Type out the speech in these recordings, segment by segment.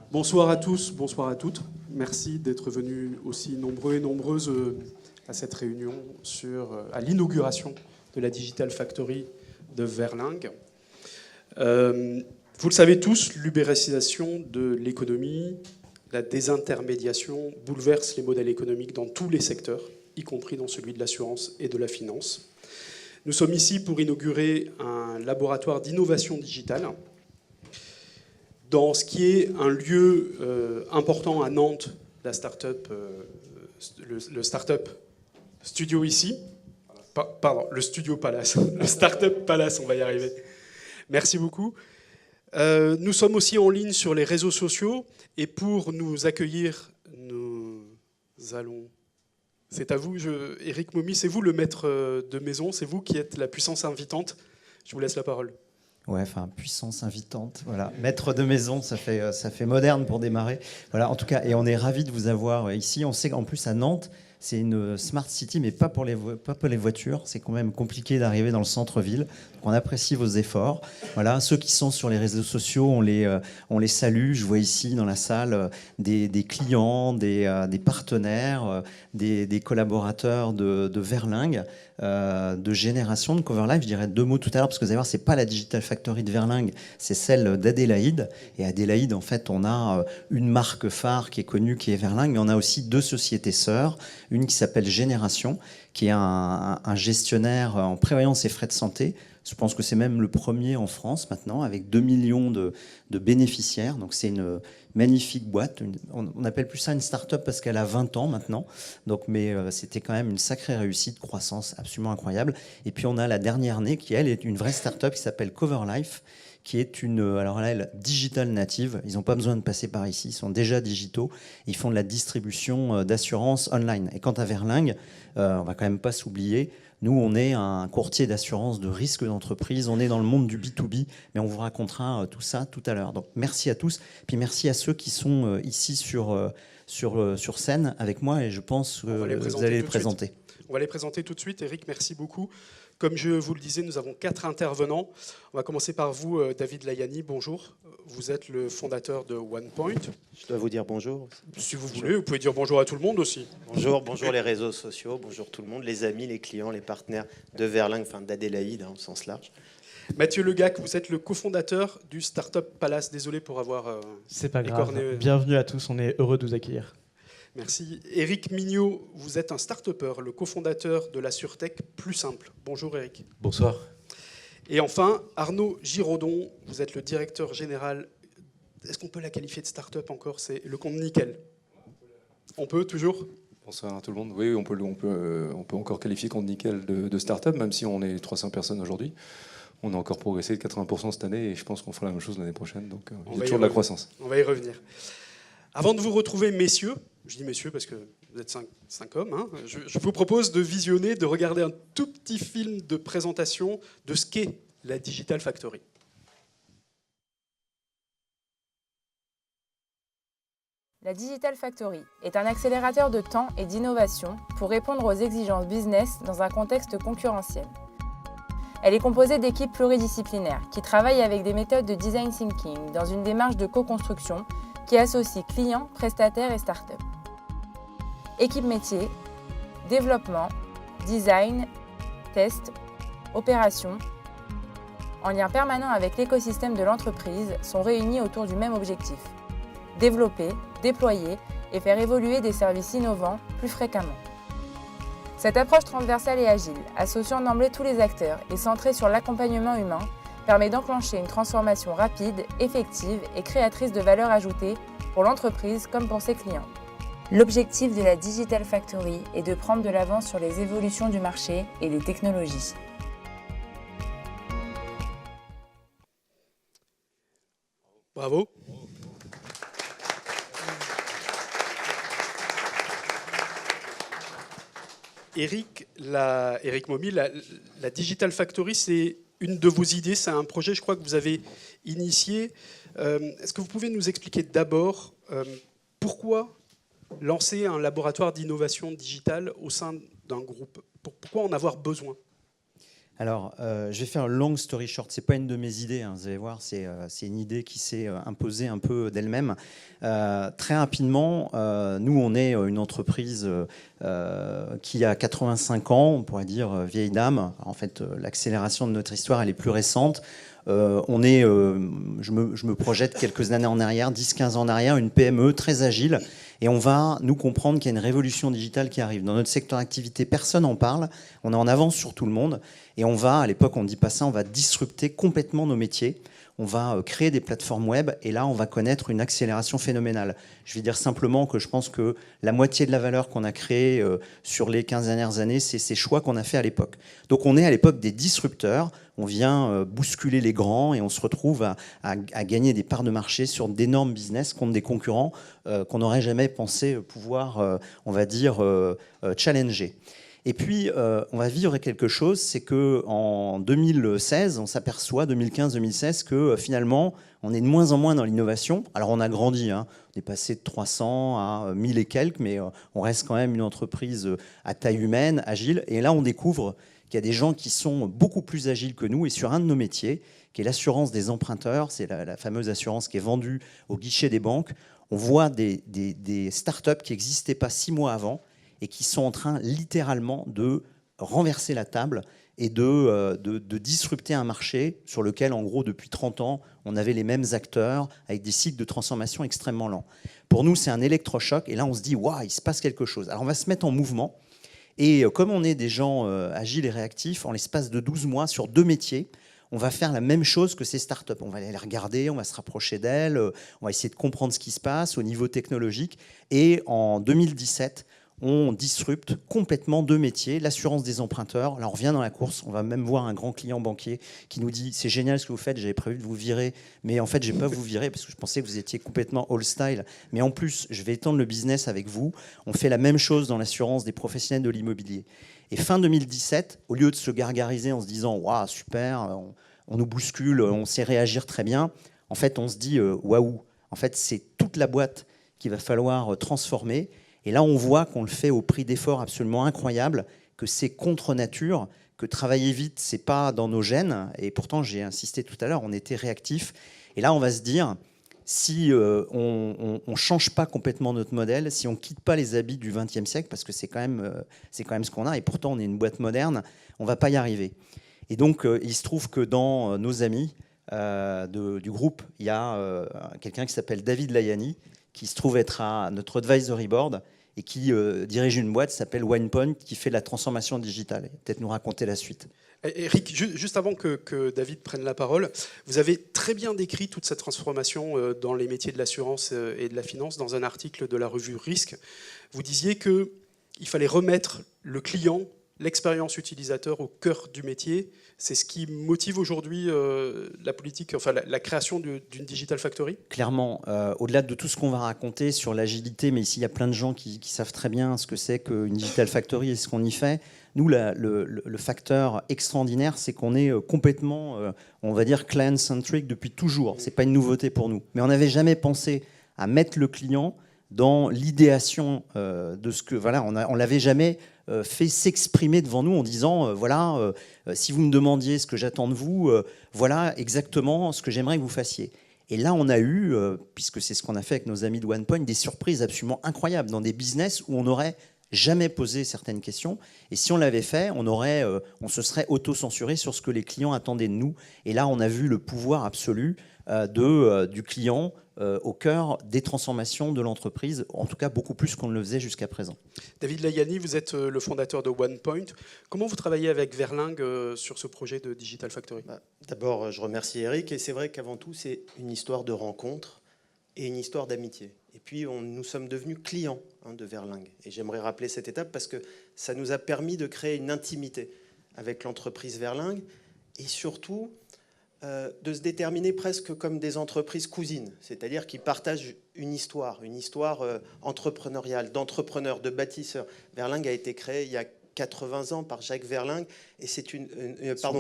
Bonsoir à tous, bonsoir à toutes. Merci d'être venus aussi nombreux et nombreuses à cette réunion à l'inauguration de la Digital Factory de Verlingue. Vous le savez tous, l'ubérisation de l'économie, la désintermédiation bouleverse les modèles économiques dans tous les secteurs, y compris dans celui de l'assurance et de la finance. Nous sommes ici pour inaugurer un laboratoire d'innovation digitale dans ce qui est un lieu important à Nantes, la start-up, le start-up studio ici. Pardon, le Studio Palace, le Startup Palace, on va y arriver. Merci beaucoup. Nous sommes aussi en ligne sur les réseaux sociaux et pour nous accueillir, nous allons... C'est à vous, Éric Momy, c'est vous le maître de maison, c'est vous qui êtes la puissance invitante. Je vous laisse la parole. Ouais, enfin, puissance invitante, voilà. Maître de maison, ça fait moderne pour démarrer. Voilà, en tout cas, et on est ravis de vous avoir ici. On sait qu'en plus à Nantes, c'est une smart city, mais pas pour les voitures. C'est quand même compliqué d'arriver dans le centre-ville. Donc on apprécie vos efforts. Voilà, ceux qui sont sur les réseaux sociaux, on les salue. Je vois ici dans la salle des clients, des partenaires, des collaborateurs de Verlingue, de Génération, de Coverlife. Je dirais deux mots tout à l'heure, parce que vous allez voir, c'est pas la Digital Factory de Verlingue, c'est celle d'Adélaïde. Et Adélaïde, en fait, on a une marque phare qui est connue, qui est Verlingue, mais on a aussi deux sociétés sœurs. Une qui s'appelle Génération, qui est un gestionnaire en prévoyance et frais de santé. Je pense que c'est même le premier en France maintenant, avec 2 millions de bénéficiaires. Donc c'est une magnifique boîte. On appelle plus ça une start-up parce qu'elle a 20 ans maintenant. Donc, mais c'était quand même une sacrée réussite, croissance absolument incroyable. Et puis on a la dernière née qui, elle, est une vraie start-up qui s'appelle Coverlife, qui est alors là, elle, digital native. Ils n'ont pas besoin de passer par ici, ils sont déjà digitaux. Ils font de la distribution d'assurance online. Et quant à Verlingue, on va quand même pas s'oublier. Nous, on est un courtier d'assurance de risque d'entreprise. On est dans le monde du B2B, mais on vous racontera tout ça tout à l'heure. Donc, merci à tous. Puis merci à ceux qui sont ici sur scène avec moi. Et je pense que vous allez les présenter. On va les présenter tout de suite. Eric, merci beaucoup. Comme je vous le disais, nous avons 4 intervenants. On va commencer par vous, David Layani. Bonjour. Vous êtes le fondateur de OnePoint. Je dois vous dire bonjour. Si vous voulez, vous pouvez dire bonjour à tout le monde aussi. Bonjour les réseaux sociaux, bonjour tout le monde, les amis, les clients, les partenaires de Verlingue, enfin d'Adélaïde au sens large. Mathieu Legac, vous êtes le cofondateur du Startup Palace. Désolé pour avoir C'est pas grave. Bienvenue à tous, on est heureux de vous accueillir. Merci. Éric Mignot, vous êtes un start-upper, le cofondateur de la SurTech Plus Simple. Bonjour Éric. Bonsoir. Et enfin, Arnaud Giraudon, vous êtes le directeur général. Est-ce qu'on peut la qualifier de start-up encore? C'est le compte Nickel. On peut toujours? Bonsoir à tout le monde. Oui, on peut encore qualifier compte Nickel de start-up, même si on est 300 personnes aujourd'hui. On a encore progressé de 80% cette année et je pense qu'on fera la même chose l'année prochaine. Donc il y a toujours de la croissance. On va y revenir. Avant de vous retrouver, messieurs, je dis messieurs parce que vous êtes 5 hommes, hein, je vous propose de visionner, de regarder un tout petit film de présentation de ce qu'est la Digital Factory. La Digital Factory est un accélérateur de temps et d'innovation pour répondre aux exigences business dans un contexte concurrentiel. Elle est composée d'équipes pluridisciplinaires qui travaillent avec des méthodes de design thinking dans une démarche de co-construction qui associe clients, prestataires et start-up. Équipe métier, développement, design, test, opération, en lien permanent avec l'écosystème de l'entreprise, sont réunis autour du même objectif: développer, déployer et faire évoluer des services innovants plus fréquemment. Cette approche transversale et agile, associant d'emblée tous les acteurs et centrée sur l'accompagnement humain, permet d'enclencher une transformation rapide, effective et créatrice de valeur ajoutée pour l'entreprise comme pour ses clients. L'objectif de la Digital Factory est de prendre de l'avance sur les évolutions du marché et des technologies. Bravo. Éric Momy, la Digital Factory, c'est une de vos idées, c'est un projet, je crois, que vous avez initié. Est-ce que vous pouvez nous expliquer d'abord pourquoi lancer un laboratoire d'innovation digitale au sein d'un groupe? Pourquoi en avoir besoin? Alors, je vais faire un long story short. C'est pas une de mes idées, hein, vous allez voir. C'est une idée qui s'est imposée un peu d'elle-même. Très rapidement, nous, on est une entreprise qui a 85 ans, on pourrait dire vieille dame. En fait, l'accélération de notre histoire, elle est plus récente. On est, je me projette quelques années en arrière, 10-15 ans en arrière, une PME très agile. Et on va nous comprendre qu'il y a une révolution digitale qui arrive. Dans notre secteur d'activité, personne n'en parle. On est en avance sur tout le monde. Et on va, à l'époque, on ne dit pas ça, on va disrupter complètement nos métiers. On va créer des plateformes web. Et là, on va connaître une accélération phénoménale. Je vais dire simplement que je pense que la moitié de la valeur qu'on a créée sur les 15 dernières années, c'est ces choix qu'on a fait à l'époque. Donc on est à l'époque des disrupteurs. On vient bousculer les grands et on se retrouve à gagner des parts de marché sur d'énormes business contre des concurrents qu'on n'aurait jamais pensé pouvoir, on va dire, challenger. Et puis, on va vivre quelque chose, c'est qu'en 2016, on s'aperçoit, 2015-2016, que finalement, on est de moins en moins dans l'innovation. Alors, on a grandi, hein. On est passé de 300 à 1000 et quelques, mais on reste quand même une entreprise à taille humaine, agile. Et là, on découvre qu'il y a des gens qui sont beaucoup plus agiles que nous. Et sur un de nos métiers, qui est l'assurance des emprunteurs, c'est la fameuse assurance qui est vendue au guichet des banques, on voit des startups qui n'existaient pas 6 mois avant et qui sont en train littéralement de renverser la table et de disrupter un marché sur lequel, en gros, depuis 30 ans, on avait les mêmes acteurs avec des cycles de transformation extrêmement lents. Pour nous, c'est un électrochoc. Et là, on se dit, waouh, il se passe quelque chose. Alors, on va se mettre en mouvement. Et comme on est des gens agiles et réactifs, en l'espace de 12 mois, sur 2 métiers, on va faire la même chose que ces startups. On va aller les regarder, on va se rapprocher d'elles, on va essayer de comprendre ce qui se passe au niveau technologique. Et en 2017, on disrupte complètement 2 métiers, l'assurance des emprunteurs. Là, on revient dans la course. On va même voir un grand client banquier qui nous dit « C'est génial ce que vous faites, j'avais prévu de vous virer, mais en fait, je ne vais pas vous virer parce que je pensais que vous étiez complètement old style. Mais en plus, je vais étendre le business avec vous. » On fait la même chose dans l'assurance des professionnels de l'immobilier. Et fin 2017, au lieu de se gargariser en se disant « Waouh, super, on nous bouscule, on sait réagir très bien », en fait, on se dit « Waouh, en fait, c'est toute la boîte qu'il va falloir transformer. » Et là, on voit qu'on le fait au prix d'efforts absolument incroyables, que c'est contre nature, que travailler vite, c'est pas dans nos gènes. Et pourtant, j'ai insisté tout à l'heure, on était réactifs. Et là, on va se dire, si on ne change pas complètement notre modèle, si on ne quitte pas les habits du XXe siècle, parce que c'est quand même ce qu'on a, et pourtant on est une boîte moderne, on ne va pas y arriver. Et donc, il se trouve que dans nos amis du groupe, il y a quelqu'un qui s'appelle David Layani, qui se trouve être à notre advisory board, et qui dirige une boîte qui s'appelle OnePoint, qui fait de la transformation digitale. Peut-être nous raconter la suite. Eric, juste avant que David prenne la parole, vous avez très bien décrit toute cette transformation dans les métiers de l'assurance et de la finance dans un article de la revue Risque. Vous disiez qu'il fallait remettre le client, l'expérience utilisateur au cœur du métier. C'est ce qui motive aujourd'hui la politique, enfin la création d'une Digital Factory ? Clairement, au-delà de tout ce qu'on va raconter sur l'agilité, mais ici il y a plein de gens qui savent très bien ce que c'est qu'une Digital Factory et ce qu'on y fait. Nous, le facteur extraordinaire, c'est qu'on est complètement, on va dire, client-centric depuis toujours. Ce n'est pas une nouveauté pour nous. Mais on n'avait jamais pensé à mettre le client dans l'idéation de ce que... Voilà, on l'avait jamais fait s'exprimer devant nous en disant voilà, si vous me demandiez ce que j'attends de vous, voilà exactement ce que j'aimerais que vous fassiez. Et là, on a eu, puisque c'est ce qu'on a fait avec nos amis de OnePoint, des surprises absolument incroyables dans des business où on n'aurait jamais posé certaines questions. Et si on l'avait fait, on se serait auto-censuré sur ce que les clients attendaient de nous. Et là, on a vu le pouvoir absolu du client au cœur des transformations de l'entreprise, en tout cas beaucoup plus qu'on ne le faisait jusqu'à présent. David Layani, vous êtes le fondateur de OnePoint. Comment vous travaillez avec Verlingue sur ce projet de Digital Factory ? D'abord, je remercie Eric, et c'est vrai qu'avant tout, c'est une histoire de rencontre et une histoire d'amitié. Et puis, nous sommes devenus clients de Verlingue. Et j'aimerais rappeler cette étape parce que ça nous a permis de créer une intimité avec l'entreprise Verlingue et surtout de se déterminer presque comme des entreprises cousines, c'est-à-dire qui partagent une histoire entrepreneuriale, d'entrepreneurs, de bâtisseurs. Verlingue a été créé il y a 80 ans par Jacques Verlingue, et c'est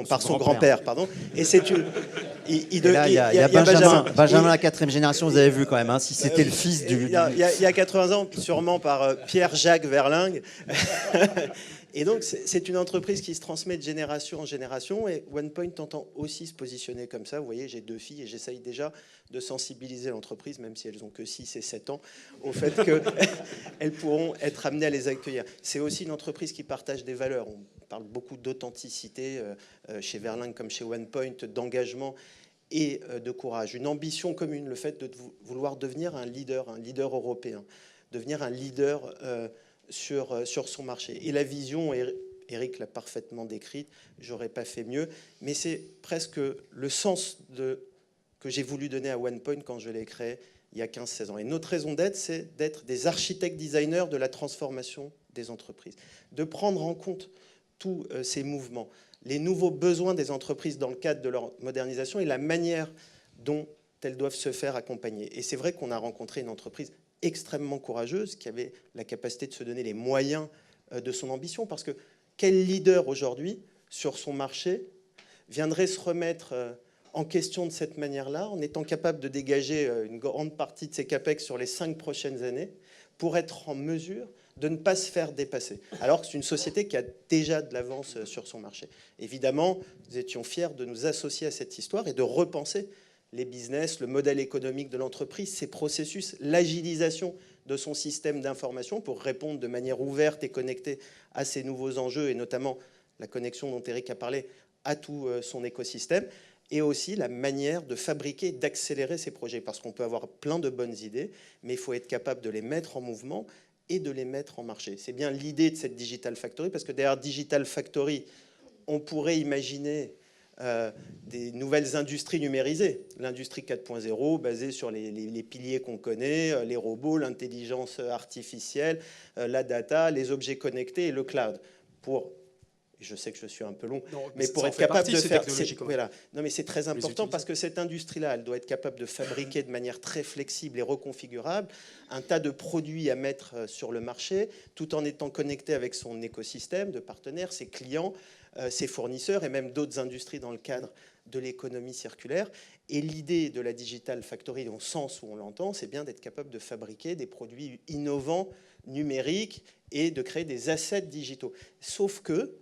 par son grand-père, pardon. Et c'est une. Il y a Benjamin, la 4e génération, vous avez vu quand même, hein, si c'était le fils du. Il y a 80 ans, sûrement par Pierre-Jacques Verlingue. Et donc, c'est une entreprise qui se transmet de génération en génération. Et OnePoint entend aussi se positionner comme ça. Vous voyez, j'ai 2 filles et j'essaye déjà de sensibiliser l'entreprise, même si elles ont que 6 et 7 ans, au fait qu'elles pourront être amenées à les accueillir. C'est aussi une entreprise qui partage des valeurs. On parle beaucoup d'authenticité chez Verlingue comme chez OnePoint, d'engagement et de courage. Une ambition commune, le fait de vouloir devenir un leader européen, devenir un leader sur son marché. Et la vision, Eric l'a parfaitement décrite, j'aurais pas fait mieux, mais c'est presque le sens que j'ai voulu donner à OnePoint quand je l'ai créé il y a 15-16 ans. Et notre raison d'être, c'est d'être des architectes designers de la transformation des entreprises, de prendre en compte tous ces mouvements, les nouveaux besoins des entreprises dans le cadre de leur modernisation et la manière dont elles doivent se faire accompagner. Et c'est vrai qu'on a rencontré une entreprise extrêmement courageuse qui avait la capacité de se donner les moyens de son ambition, parce que quel leader aujourd'hui sur son marché viendrait se remettre en question de cette manière-là, en étant capable de dégager une grande partie de ses capex sur les 5 prochaines années pour être en mesure de ne pas se faire dépasser, alors que c'est une société qui a déjà de l'avance sur son marché. Évidemment, nous étions fiers de nous associer à cette histoire et de repenser les business, le modèle économique de l'entreprise, ses processus, l'agilisation de son système d'information pour répondre de manière ouverte et connectée à ces nouveaux enjeux, et notamment la connexion dont Eric a parlé à tout son écosystème, et aussi la manière de fabriquer, d'accélérer ces projets, parce qu'on peut avoir plein de bonnes idées, mais il faut être capable de les mettre en mouvement et de les mettre en marché. C'est bien l'idée de cette Digital Factory, parce que derrière Digital Factory, on pourrait imaginer des nouvelles industries numérisées. L'industrie 4.0 basée sur les piliers qu'on connaît, les robots, l'intelligence artificielle, la data, les objets connectés et le cloud. Je sais que je suis un peu long, mais pour être capable de faire... Voilà. Non, mais c'est très important parce que cette industrie-là, elle doit être capable de fabriquer de manière très flexible et reconfigurable un tas de produits à mettre sur le marché, tout en étant connecté avec son écosystème de partenaires, ses clients, ses fournisseurs et même d'autres industries dans le cadre de l'économie circulaire. Et l'idée de la Digital Factory, au sens où on l'entend, c'est bien d'être capable de fabriquer des produits innovants, numériques, et de créer des assets digitaux. Sauf que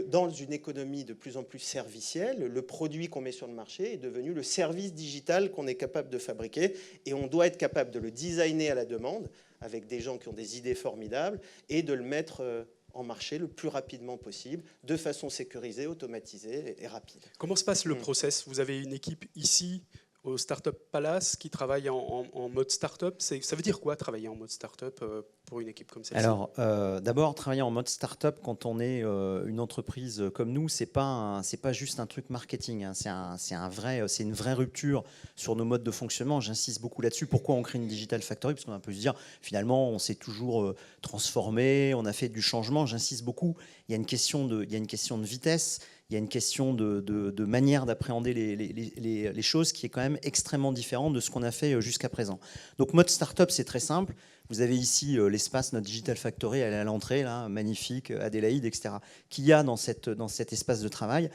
dans une économie de plus en plus servicielle, le produit qu'on met sur le marché est devenu le service digital qu'on est capable de fabriquer, et on doit être capable de le designer à la demande avec des gens qui ont des idées formidables et de le mettre en marché le plus rapidement possible, de façon sécurisée, automatisée et rapide. Comment se passe le process ? Vous avez une équipe ici au Startup Palace qui travaille en mode startup. Ça veut dire quoi travailler en mode startup pour une équipe comme celle-ci ? Alors, d'abord, travailler en mode startup quand on est une entreprise comme nous, c'est pas juste un truc marketing. Hein. C'est une vraie rupture sur nos modes de fonctionnement. J'insiste beaucoup là-dessus. Pourquoi on crée une Digital Factory ? Parce qu'on peut se dire, finalement, on s'est toujours transformé, on a fait du changement. J'insiste beaucoup. Il y a une question de vitesse. Il y a une question de manière d'appréhender les choses qui est quand même extrêmement différente de ce qu'on a fait jusqu'à présent. Donc, mode startup, c'est très simple. Vous avez ici l'espace, notre Digital Factory, elle est à l'entrée, là, magnifique, Adélaïde, etc. Qu'il y a dans cet espace de travail,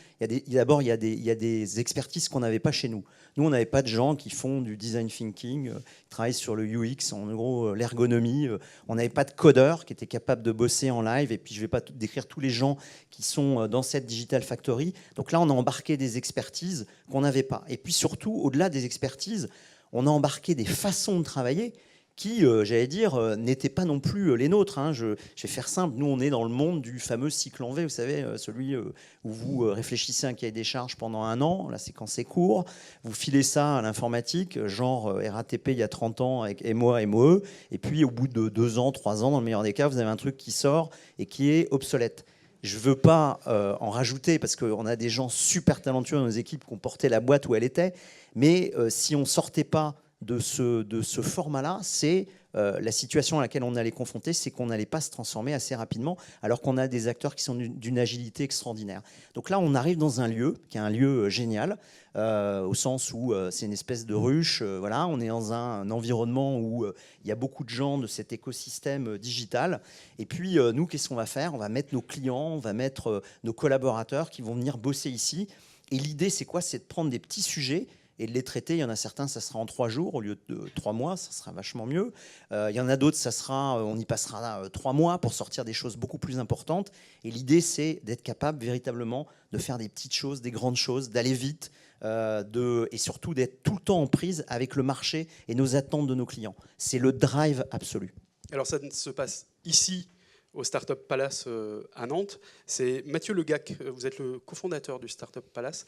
d'abord, il y a des expertises qu'on n'avait pas chez nous. Nous, on n'avait pas de gens qui font du design thinking, qui travaillent sur le UX, en gros, l'ergonomie. On n'avait pas de codeurs qui étaient capables de bosser en live. Et puis, je ne vais pas décrire tous les gens qui sont dans cette Digital Factory. Donc là, on a embarqué des expertises qu'on n'avait pas. Et puis surtout, au-delà des expertises, on a embarqué des façons de travailler qui, j'allais dire, n'étaient pas non plus les nôtres. Hein. Je vais faire simple. Nous, on est dans le monde du fameux cycle en V, vous savez, celui où vous réfléchissez un cahier des charges pendant 1 an, la séquence est courte, vous filez ça à l'informatique, genre RATP il y a 30 ans avec MOA, MOE, et puis au bout de 2 ans, 3 ans, dans le meilleur des cas, vous avez un truc qui sort et qui est obsolète. Je ne veux pas en rajouter parce qu'on a des gens super talentueux dans nos équipes qui ont porté la boîte où elle était, mais si on ne sortait pas de ce format-là, c'est la situation à laquelle on allait confronter, c'est qu'on n'allait pas se transformer assez rapidement, alors qu'on a des acteurs qui sont d'une agilité extraordinaire. Donc là, on arrive dans un lieu qui est un lieu génial, au sens où c'est une espèce de ruche. Voilà, on est dans un environnement où il y a beaucoup de gens de cet écosystème digital. Et puis, nous, qu'est-ce qu'on va faire ? On va mettre nos clients, on va mettre nos collaborateurs qui vont venir bosser ici. Et l'idée, c'est quoi ? C'est de prendre des petits sujets et de les traiter. Il y en a certains, ça sera en 3 jours au lieu de 3 mois, ça sera vachement mieux. Il y en a d'autres, on y passera 3 mois pour sortir des choses beaucoup plus importantes. Et l'idée, c'est d'être capable véritablement de faire des petites choses, des grandes choses, d'aller vite, et surtout d'être tout le temps en prise avec le marché et nos attentes de nos clients. C'est le drive absolu. Alors ça se passe ici, au Startup Palace à Nantes. C'est Mathieu Legac, vous êtes le cofondateur du Startup Palace.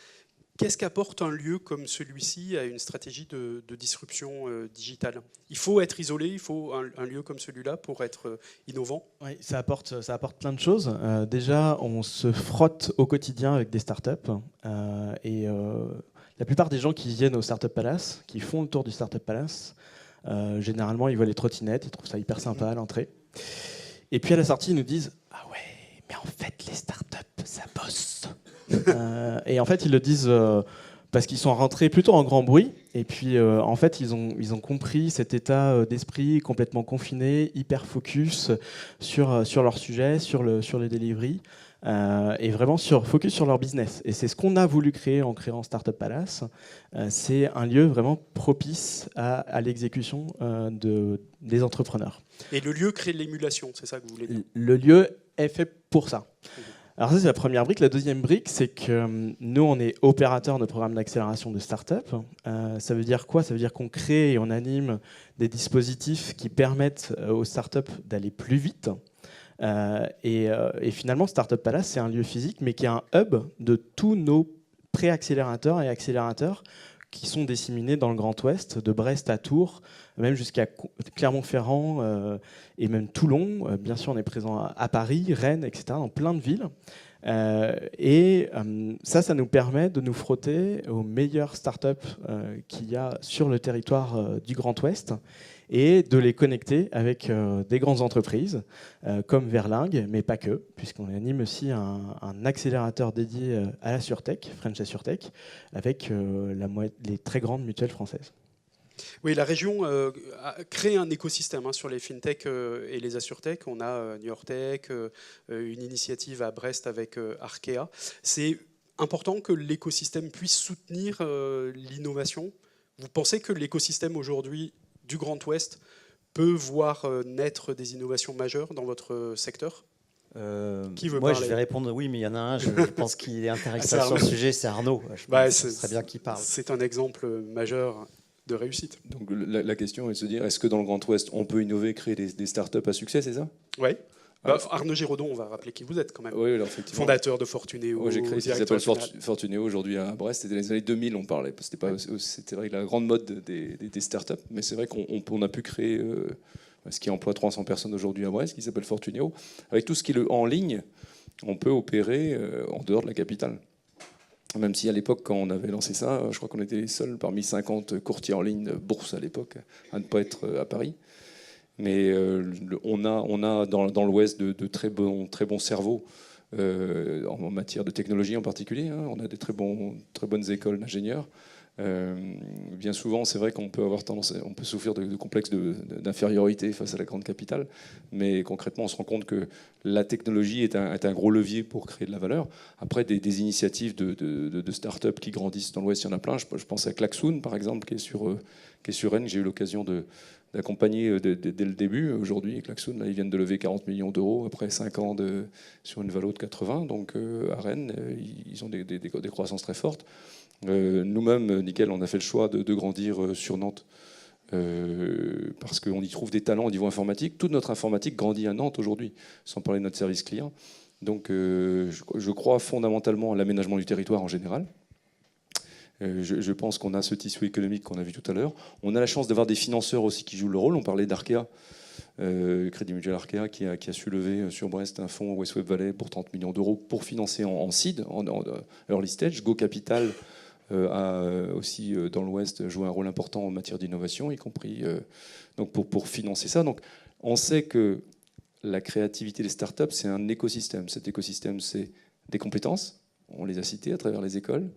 Qu'est-ce qu'apporte un lieu comme celui-ci à une stratégie de disruption digitale? Il faut être isolé, il faut un lieu comme celui-là pour être innovant? Oui, ça apporte plein de choses. Déjà, on se frotte au quotidien avec des startups. La plupart des gens qui viennent au Startup Palace, qui font le tour du Startup Palace, généralement, ils voient les trottinettes, ils trouvent ça hyper sympa à l'entrée. Et puis à la sortie, ils nous disent « Ah ouais, mais en fait, les startups, ça bosse !» Et en fait, ils le disent parce qu'ils sont rentrés plutôt en grand bruit. Et puis, en fait, ils ont compris cet état d'esprit complètement confiné, hyper focus sur leur sujet, sur le delivery. Et vraiment focus sur leur business. Et c'est ce qu'on a voulu créer en créant Startup Palace. C'est un lieu vraiment propice à l'exécution des entrepreneurs. Et le lieu crée l'émulation, c'est ça que vous voulez dire? Le lieu est fait pour ça. Alors ça, c'est la première brique. La deuxième brique, c'est que nous, on est opérateur de programmes d'accélération de start-up. Ça veut dire quoi? Ça veut dire qu'on crée et on anime des dispositifs qui permettent aux start-up d'aller plus vite. Et finalement, Startup Palace, c'est un lieu physique, mais qui est un hub de tous nos pré-accélérateurs et accélérateurs qui sont disséminés dans le Grand Ouest, de Brest à Tours, même jusqu'à Clermont-Ferrand et même Toulon. Bien sûr, on est présent à Paris, Rennes, etc., dans plein de villes. Ça nous permet de nous frotter aux meilleures startups qu'il y a sur le territoire du Grand Ouest et de les connecter avec des grandes entreprises comme Verlingue, mais pas que, puisqu'on anime aussi un accélérateur dédié à la SurTech, French AssurTech, avec les très grandes mutuelles françaises. Oui, la région a créé un écosystème sur les fintech et les assurtech. On a New York Tech, une initiative à Brest avec Arkea. C'est important que l'écosystème puisse soutenir l'innovation. Vous pensez que l'écosystème aujourd'hui du Grand Ouest peut voir naître des innovations majeures dans votre secteur? Qui veut moi, parler? je vais répondre oui, mais il y en a un, je pense qu'il est intéressé sur le sujet, c'est Arnaud. Je pense que ce serait bien qu'il parle. C'est un exemple majeur de réussite. Donc la question est de se dire, est-ce que dans le Grand Ouest, on peut innover, créer des startups à succès, c'est ça? Oui. Arnaud Giraudon, on va rappeler qui vous êtes quand même. Oui, alors, effectivement. Fondateur de Fortunéo. J'ai créé ce qui s'appelle Fortunéo aujourd'hui à Brest. C'était les années 2000, on parlait. C'était vrai la grande mode des startups. Mais c'est vrai qu'on a pu créer ce qui emploie 300 personnes aujourd'hui à Brest, qui s'appelle Fortunéo. Avec tout ce qui est en ligne, on peut opérer en dehors de la capitale. Même si à l'époque, quand on avait lancé ça, je crois qu'on était les seuls parmi 50 courtiers en ligne bourse à l'époque à ne pas être à Paris. Mais on a dans l'Ouest de très bons cerveaux en matière de technologie en particulier. On a des très bonnes écoles d'ingénieurs. Bien souvent, c'est vrai qu'on peut avoir tendance, on peut souffrir de complexes d'infériorité face à la grande capitale, mais concrètement, on se rend compte que la technologie est un gros levier pour créer de la valeur. Après, des initiatives de start-up qui grandissent dans l'Ouest, il y en a plein. Je pense à Klaxoon, par exemple, qui est sur Rennes. J'ai eu l'occasion d'accompagner dès le début. Aujourd'hui, Klaxoon, là, ils viennent de lever 40 millions d'euros après 5 ans sur une valo de 80. Donc à Rennes, ils ont des croissances très fortes. Nous-mêmes, Nickel, on a fait le choix de grandir sur Nantes parce qu'on y trouve des talents au niveau informatique. Toute notre informatique grandit à Nantes aujourd'hui, sans parler de notre service client. Donc je crois fondamentalement à l'aménagement du territoire en général. Je pense qu'on a ce tissu économique qu'on a vu tout à l'heure. On a la chance d'avoir des financeurs aussi qui jouent le rôle. On parlait d'Arkea, Crédit Mutuel Arkea, qui a su lever sur Brest un fonds West Web Valley pour 30 millions d'euros pour financer en seed, en early stage. Go Capital a aussi dans l'Ouest joué un rôle important en matière d'innovation, y compris donc pour financer ça. Donc on sait que la créativité des startups, c'est un écosystème. Cet écosystème, c'est des compétences. On les a citées à travers les écoles.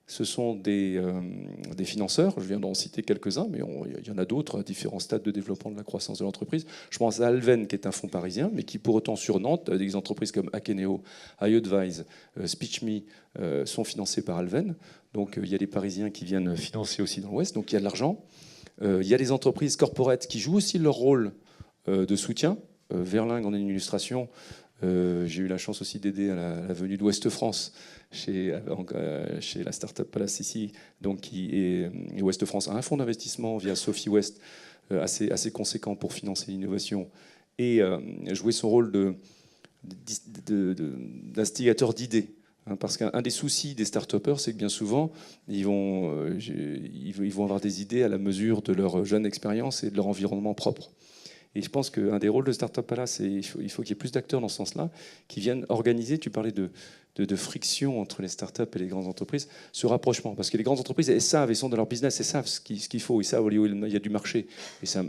ce sont des financeurs. Je viens d'en citer quelques-uns, mais il y en a d'autres à différents stades de développement de la croissance de l'entreprise. Je pense à Alven, qui est un fonds parisien, mais qui pour autant sur Nantes, des entreprises comme Akeneo, iAdvise, SpeechMe sont financées par Alven. Donc il y a des Parisiens qui viennent financer aussi dans l'Ouest, donc il y a de l'argent. Il y a des entreprises corporates qui jouent aussi leur rôle de soutien. Verlingue en est une illustration. J'ai eu la chance aussi d'aider à la venue de Ouest France chez la Startup Palace ici. Donc, et Ouest France a un fonds d'investissement via Sophie West assez conséquent pour financer l'innovation et jouer son rôle d'instigateur d'idées. Parce qu'un des soucis des start-upers, c'est que bien souvent, ils vont avoir des idées à la mesure de leur jeune expérience et de leur environnement propre. Et je pense qu'un des rôles de Startup Palace, il faut qu'il y ait plus d'acteurs dans ce sens-là, qui viennent organiser, tu parlais de friction entre les startups et les grandes entreprises, ce rapprochement. Parce que les grandes entreprises, elles savent, elles sont dans leur business, elles savent ce qu'il faut, ils savent où il y a du marché. Et ça,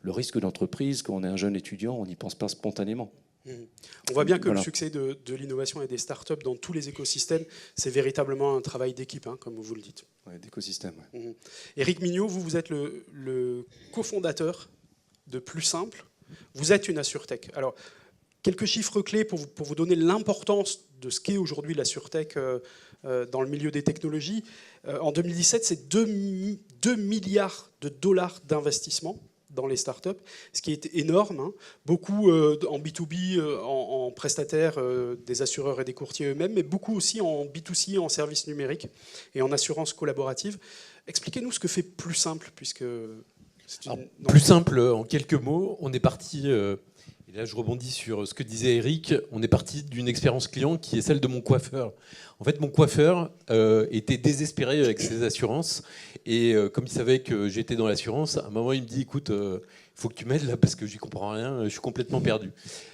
le risque d'entreprise, quand on est un jeune étudiant, on n'y pense pas spontanément. On voit bien que le succès de l'innovation et des startups dans tous les écosystèmes, c'est véritablement un travail d'équipe, comme vous le dites. Ouais, d'écosystème. Ouais. Éric Mignot, vous êtes le cofondateur de Plus Simple. Vous êtes une AssureTech. Alors, quelques chiffres clés pour vous donner l'importance de ce qu'est aujourd'hui l'AssureTech dans le milieu des technologies. En 2017, c'est 2 milliards de dollars d'investissement dans les startups, ce qui est énorme. Beaucoup en B2B, en prestataire, des assureurs et des courtiers eux-mêmes, mais beaucoup aussi en B2C, en services numériques et en assurance collaborative. Expliquez-nous ce que fait Plus Simple, puisque... Plus simple, en quelques mots, on est parti, et là je rebondis sur ce que disait Eric, on est parti d'une expérience client qui est celle de mon coiffeur. En fait, mon coiffeur était désespéré avec ses assurances, et comme il savait que j'étais dans l'assurance, à un moment il me dit, écoute, il faut que tu m'aides là parce que j'y comprends rien, je suis complètement perdu.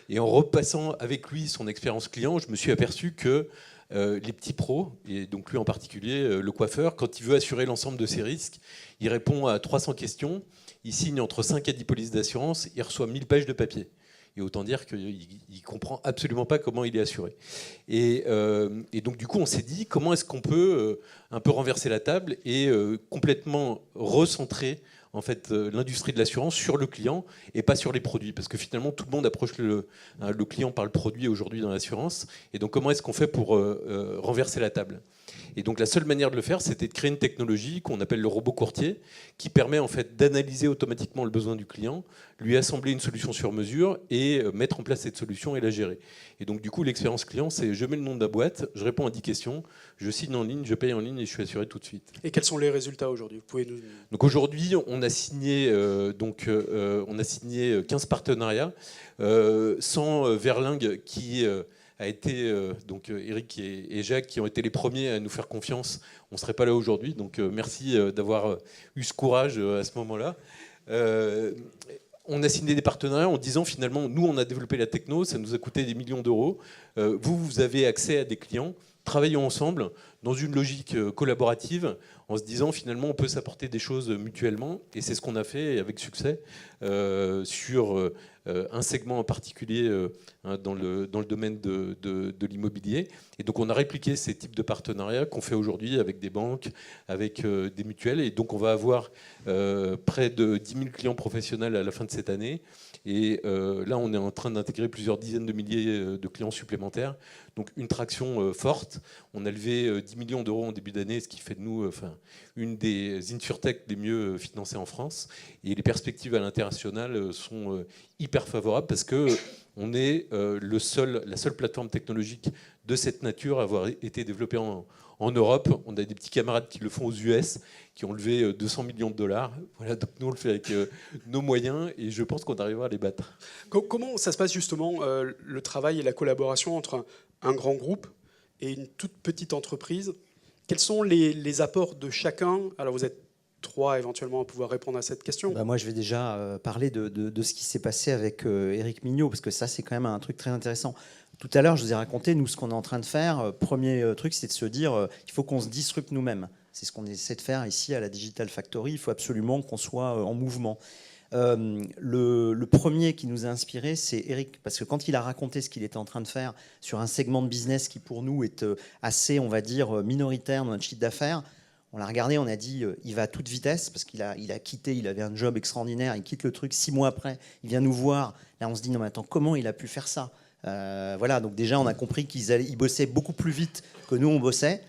Et en repassant avec lui son expérience client, je me suis aperçu que les petits pros, et donc lui en particulier, le coiffeur, quand il veut assurer l'ensemble de ses risques, il répond à 300 questions, il signe entre 5 et 10 polices d'assurance, il reçoit 1000 pages de papier. Et autant dire qu'il ne comprend absolument pas comment il est assuré. Et donc du coup, on s'est dit, comment est-ce qu'on peut un peu renverser la table et complètement recentrer en fait, l'industrie de l'assurance sur le client et pas sur les produits. Parce que finalement, tout le monde approche le client par le produit aujourd'hui dans l'assurance. Et donc, comment est-ce qu'on fait pour renverser la table ? Et donc, la seule manière de le faire, c'était de créer une technologie qu'on appelle le robot courtier, qui permet en fait d'analyser automatiquement le besoin du client, lui assembler une solution sur mesure et mettre en place cette solution et la gérer. Et donc, du coup, l'expérience client, c'est je mets le nom de la boîte, je réponds à 10 questions, je signe en ligne, je paye en ligne et je suis assuré tout de suite. Et quels sont les résultats aujourd'hui ? Vous pouvez nous... Donc aujourd'hui, on a signé 15 partenariats, sans Verlingue qui a été, donc Eric et Jacques qui ont été les premiers à nous faire confiance. On ne serait pas là aujourd'hui, donc merci d'avoir eu ce courage à ce moment-là. On a signé des partenariats en disant finalement, nous on a développé la techno, ça nous a coûté des millions d'euros. Vous avez accès à des clients, travaillons ensemble dans une logique collaborative en se disant finalement on peut s'apporter des choses mutuellement et c'est ce qu'on a fait avec succès sur un segment en particulier dans le domaine de l'immobilier. Et donc on a répliqué ces types de partenariats qu'on fait aujourd'hui avec des banques, avec des mutuelles et donc on va avoir près de 10 000 clients professionnels à la fin de cette année. Et là, on est en train d'intégrer plusieurs dizaines de milliers de clients supplémentaires. Donc une traction forte. On a levé 10 millions d'euros en début d'année, ce qui fait de nous une des insurtech les mieux financées en France. Et les perspectives à l'international sont hyper favorables parce qu'on est la seule plateforme technologique de cette nature à avoir été développée en Europe. On a des petits camarades qui le font aux US, qui ont levé 200 millions de dollars. Voilà, donc nous, on le fait avec nos moyens et je pense qu'on arrivera à les battre. Comment ça se passe justement, le travail et la collaboration entre un grand groupe et une toute petite entreprise ? Quels sont les apports de chacun ? Alors vous êtes 3 éventuellement à pouvoir répondre à cette question. Moi, je vais déjà parler de ce qui s'est passé avec Éric Mignot, parce que ça, c'est quand même un truc très intéressant. Tout à l'heure, je vous ai raconté, nous, ce qu'on est en train de faire. Premier truc, c'est de se dire il faut qu'on se disrupte nous-mêmes. C'est ce qu'on essaie de faire ici à la Digital Factory. Il faut absolument qu'on soit en mouvement. Le premier qui nous a inspiré, c'est Eric, parce que quand il a raconté ce qu'il était en train de faire sur un segment de business qui pour nous est assez, on va dire, minoritaire dans notre chiffre d'affaires, on l'a regardé, on a dit, il va à toute vitesse, parce qu'il a quitté, il avait un job extraordinaire, il quitte le truc 6 mois après, il vient nous voir. Là, on se dit, non mais attends, comment il a pu faire ça? Voilà, donc déjà, on a compris qu'il bossait beaucoup plus vite que nous, on bossait.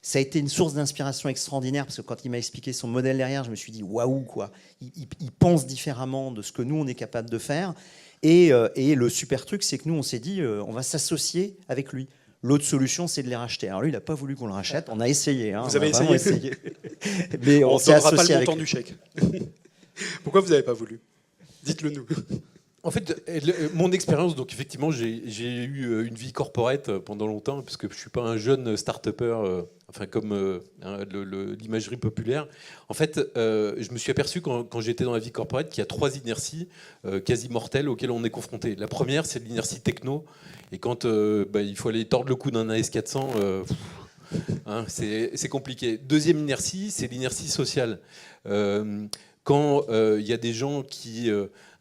Ça a été une source d'inspiration extraordinaire, parce que quand il m'a expliqué son modèle derrière, je me suis dit, waouh, quoi. Il pense différemment de ce que nous, on est capable de faire. Et le super truc, c'est que nous, on s'est dit, on va s'associer avec lui. L'autre solution, c'est de les racheter. Alors lui, il n'a pas voulu qu'on le rachète. On a essayé. Hein, vous avez essayé. Mais on s'est ne donnera pas associé le avec montant lui. du chèque. Pourquoi vous n'avez pas voulu? Dites-le nous. En fait, mon expérience, donc effectivement, j'ai eu une vie corporate pendant longtemps, parce que je ne suis pas un jeune start-upper, enfin comme l'imagerie populaire. En fait, je me suis aperçu quand j'étais dans la vie corporate qu'il y a 3 inerties quasi mortelles auxquelles on est confronté. La première, c'est l'inertie techno. Et quand il faut aller tordre le cou d'un AS400, c'est compliqué. Deuxième inertie, c'est l'inertie sociale. Quand il y a des gens qui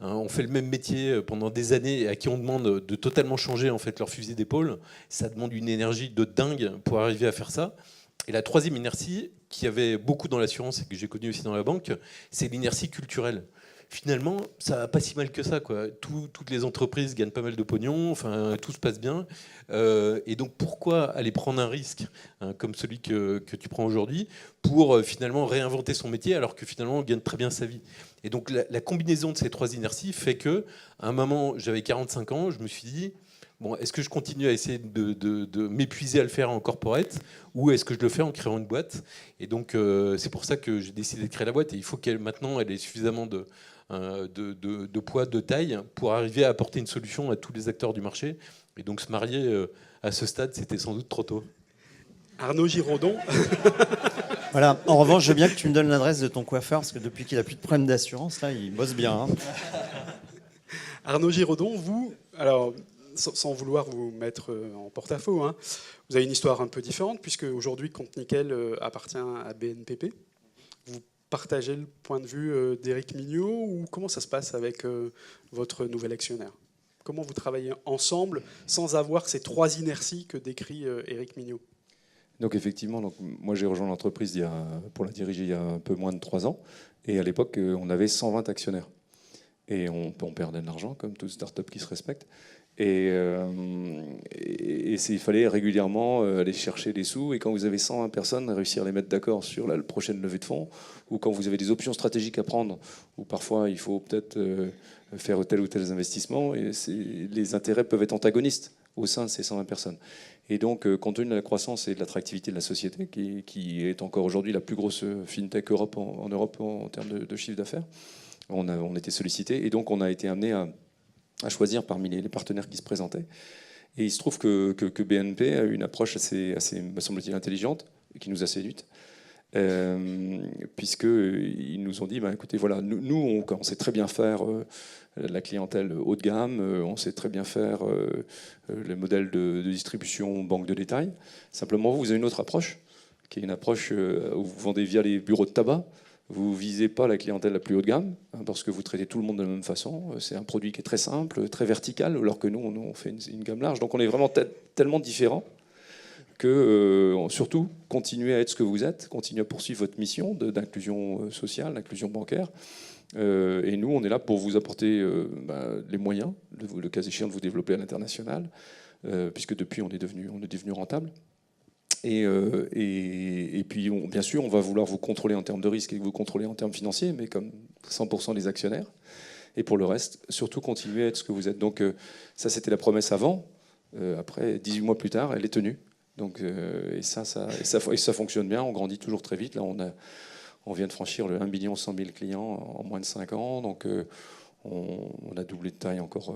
ont fait le même métier pendant des années et à qui on demande de totalement changer en fait leur fusil d'épaule, ça demande une énergie de dingue pour arriver à faire ça. Et la troisième inertie, qui avait beaucoup dans l'assurance et que j'ai connue aussi dans la banque, c'est l'inertie culturelle. Finalement, ça va pas si mal que ça, quoi. Toutes les entreprises gagnent pas mal de pognon, enfin, tout se passe bien. Et donc, pourquoi aller prendre un risque comme celui que tu prends aujourd'hui pour finalement réinventer son métier alors que finalement on gagne très bien sa vie? Et donc, la combinaison de ces 3 inerties fait que, à un moment, j'avais 45 ans, je me suis dit, bon, est-ce que je continue à essayer de m'épuiser à le faire en corporate ou est-ce que je le fais en créant une boîte? Et donc, c'est pour ça que j'ai décidé de créer la boîte. Et il faut qu'elle maintenant elle ait suffisamment de poids, de taille, pour arriver à apporter une solution à tous les acteurs du marché. Et donc se marier à ce stade, c'était sans doute trop tôt. Arnaud Giraudon. Voilà. En revanche, je veux bien que tu me donnes l'adresse de ton coiffeur, parce que depuis qu'il n'a plus de problème d'assurance, là, il bosse bien. Hein. Arnaud Giraudon, vous, alors, sans vouloir vous mettre en porte-à-faux, hein, vous avez une histoire un peu différente, puisque aujourd'hui, Compte Nickel appartient à BNPP. Vous partagez le point de vue d'Éric Mignot, ou comment ça se passe avec votre nouvel actionnaire? Comment vous travaillez ensemble sans avoir ces 3 inerties que décrit Éric Mignot? Donc effectivement, moi j'ai rejoint l'entreprise pour la diriger il y a un peu moins de 3 ans. Et à l'époque, on avait 120 actionnaires. Et on perdait de l'argent, comme toute start-up qui se respecte. Et il fallait régulièrement aller chercher des sous. Et quand vous avez 120 personnes, réussir à les mettre d'accord sur la prochaine levée de fonds, ou quand vous avez des options stratégiques à prendre, ou parfois il faut peut-être faire tel ou tel investissement, et les intérêts peuvent être antagonistes au sein de ces 120 personnes. Et donc, compte tenu de la croissance et de l'attractivité de la société, qui est encore aujourd'hui la plus grosse fintech en Europe en termes de chiffre d'affaires, on était sollicité. Et donc, on a été amené à choisir parmi les partenaires qui se présentaient. Et il se trouve que BNP a une approche assez me semble-t-il, intelligente, qui nous a séduite, puisqu'ils nous ont dit, écoutez, voilà, nous on sait très bien faire la clientèle haut de gamme, on sait très bien faire le modèle de distribution banque de détail. Simplement, vous avez une autre approche, qui est une approche où vous vendez via les bureaux de tabac. Vous ne visez pas la clientèle la plus haut de gamme, parce que vous traitez tout le monde de la même façon. C'est un produit qui est très simple, très vertical, alors que nous, on fait une gamme large. Donc on est vraiment tellement différents que, surtout, continuez à être ce que vous êtes, continuez à poursuivre votre mission d'inclusion sociale, d'inclusion bancaire. Et nous, on est là pour vous apporter les moyens, le cas échéant, de vous développer à l'international, puisque depuis, on est devenu rentable. Et puis, bien sûr, on va vouloir vous contrôler en termes de risque et vous contrôler en termes financiers, mais comme 100% des actionnaires. Et pour le reste, surtout continuer à être ce que vous êtes. Donc ça, c'était la promesse avant. Après, 18 mois plus tard, elle est tenue. Donc, ça fonctionne bien. On grandit toujours très vite. Là, on vient de franchir le 1 100 000 clients en moins de 5 ans. Donc, on a doublé de taille encore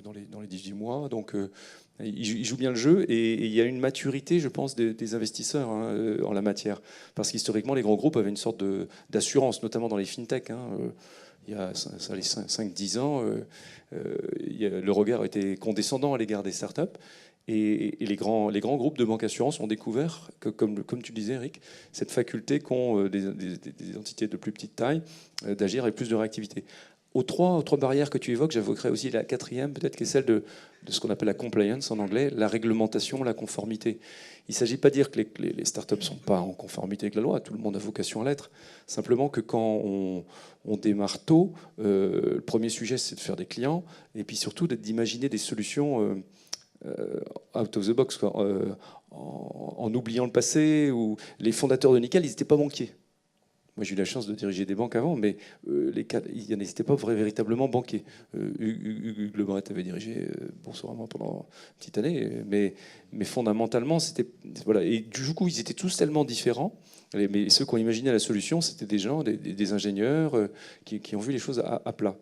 dans les 18 mois. Donc, ils jouent bien le jeu. Et il y a une maturité, je pense, des investisseurs en la matière. Parce qu'historiquement, les grands groupes avaient une sorte d'assurance, notamment dans les fintechs. Il y a 5-10 ans, le regard était condescendant à l'égard des startups. Et les grands groupes de banque assurance ont découvert que, comme tu disais, Eric, cette faculté qu'ont des entités de plus petite taille d'agir avec plus de réactivité. aux trois barrières que tu évoques, j'évoquerai aussi la quatrième, peut-être, qui est celle de ce qu'on appelle la compliance en anglais, la réglementation, la conformité. Il ne s'agit pas de dire que les startups ne sont pas en conformité avec la loi, tout le monde a vocation à l'être. Simplement que quand on démarre tôt, le premier sujet, c'est de faire des clients, et puis surtout d'imaginer des solutions out of the box, quoi, en oubliant le passé. Où les fondateurs de Nickel, ils n'étaient pas banquiers. Moi, j'ai eu la chance de diriger des banques avant, mais ils n'étaient pas véritablement banquiers. Hugues Le Bret avait dirigé Boursorama pendant une petite année, mais fondamentalement, c'était... Voilà. Et du coup, ils étaient tous tellement différents, mais ceux qui ont imaginé la solution, c'était des gens, des ingénieurs qui ont vu les choses à plat.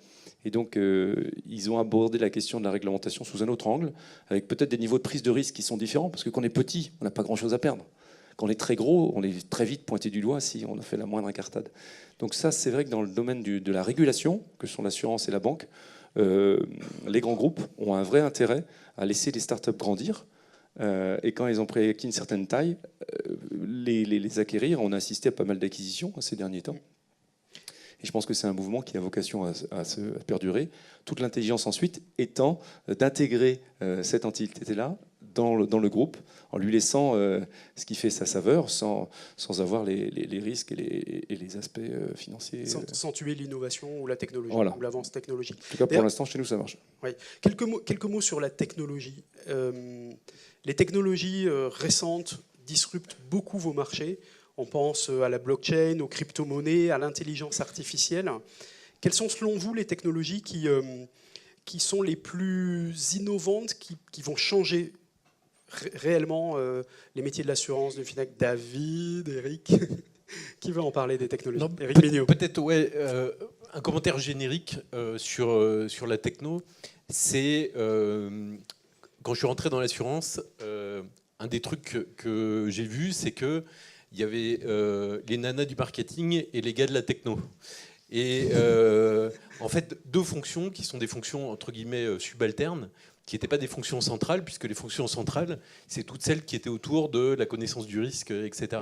Et donc, ils ont abordé la question de la réglementation sous un autre angle, avec peut-être des niveaux de prise de risque qui sont différents, parce que quand on est petit, on n'a pas grand-chose à perdre. Quand on est très gros, on est très vite pointé du doigt si on a fait la moindre incartade. Donc ça, c'est vrai que dans le domaine de la régulation, que sont l'assurance et la banque, les grands groupes ont un vrai intérêt à laisser les startups grandir. Et quand ils ont acquis une certaine taille, les acquérir. On a assisté à pas mal d'acquisitions ces derniers temps. Et je pense que c'est un mouvement qui a vocation à perdurer. Toute l'intelligence ensuite étant d'intégrer cette entité-là dans le groupe, en lui laissant ce qui fait sa saveur, sans avoir les risques et les aspects financiers. Sans tuer l'innovation ou la technologie, voilà, ou l'avance technologique. En tout cas, pour l'instant, chez nous, ça marche. Oui. Quelques mots sur la technologie. Les technologies récentes disruptent beaucoup vos marchés. On pense à la blockchain, aux crypto-monnaies, à l'intelligence artificielle. Quelles sont selon vous les technologies qui sont les plus innovantes, qui vont changer réellement les métiers de l'assurance, de Finac? David, Eric, qui veut en parler des technologies? Eric Mignot. Peut-être, ouais, un commentaire générique sur la techno. C'est quand je suis rentré dans l'assurance, un des trucs que j'ai vu, c'est que il y avait les nanas du marketing et les gars de la techno. Et en fait, deux fonctions qui sont des fonctions entre guillemets subalternes, qui n'étaient pas des fonctions centrales, puisque les fonctions centrales, c'est toutes celles qui étaient autour de la connaissance du risque, etc.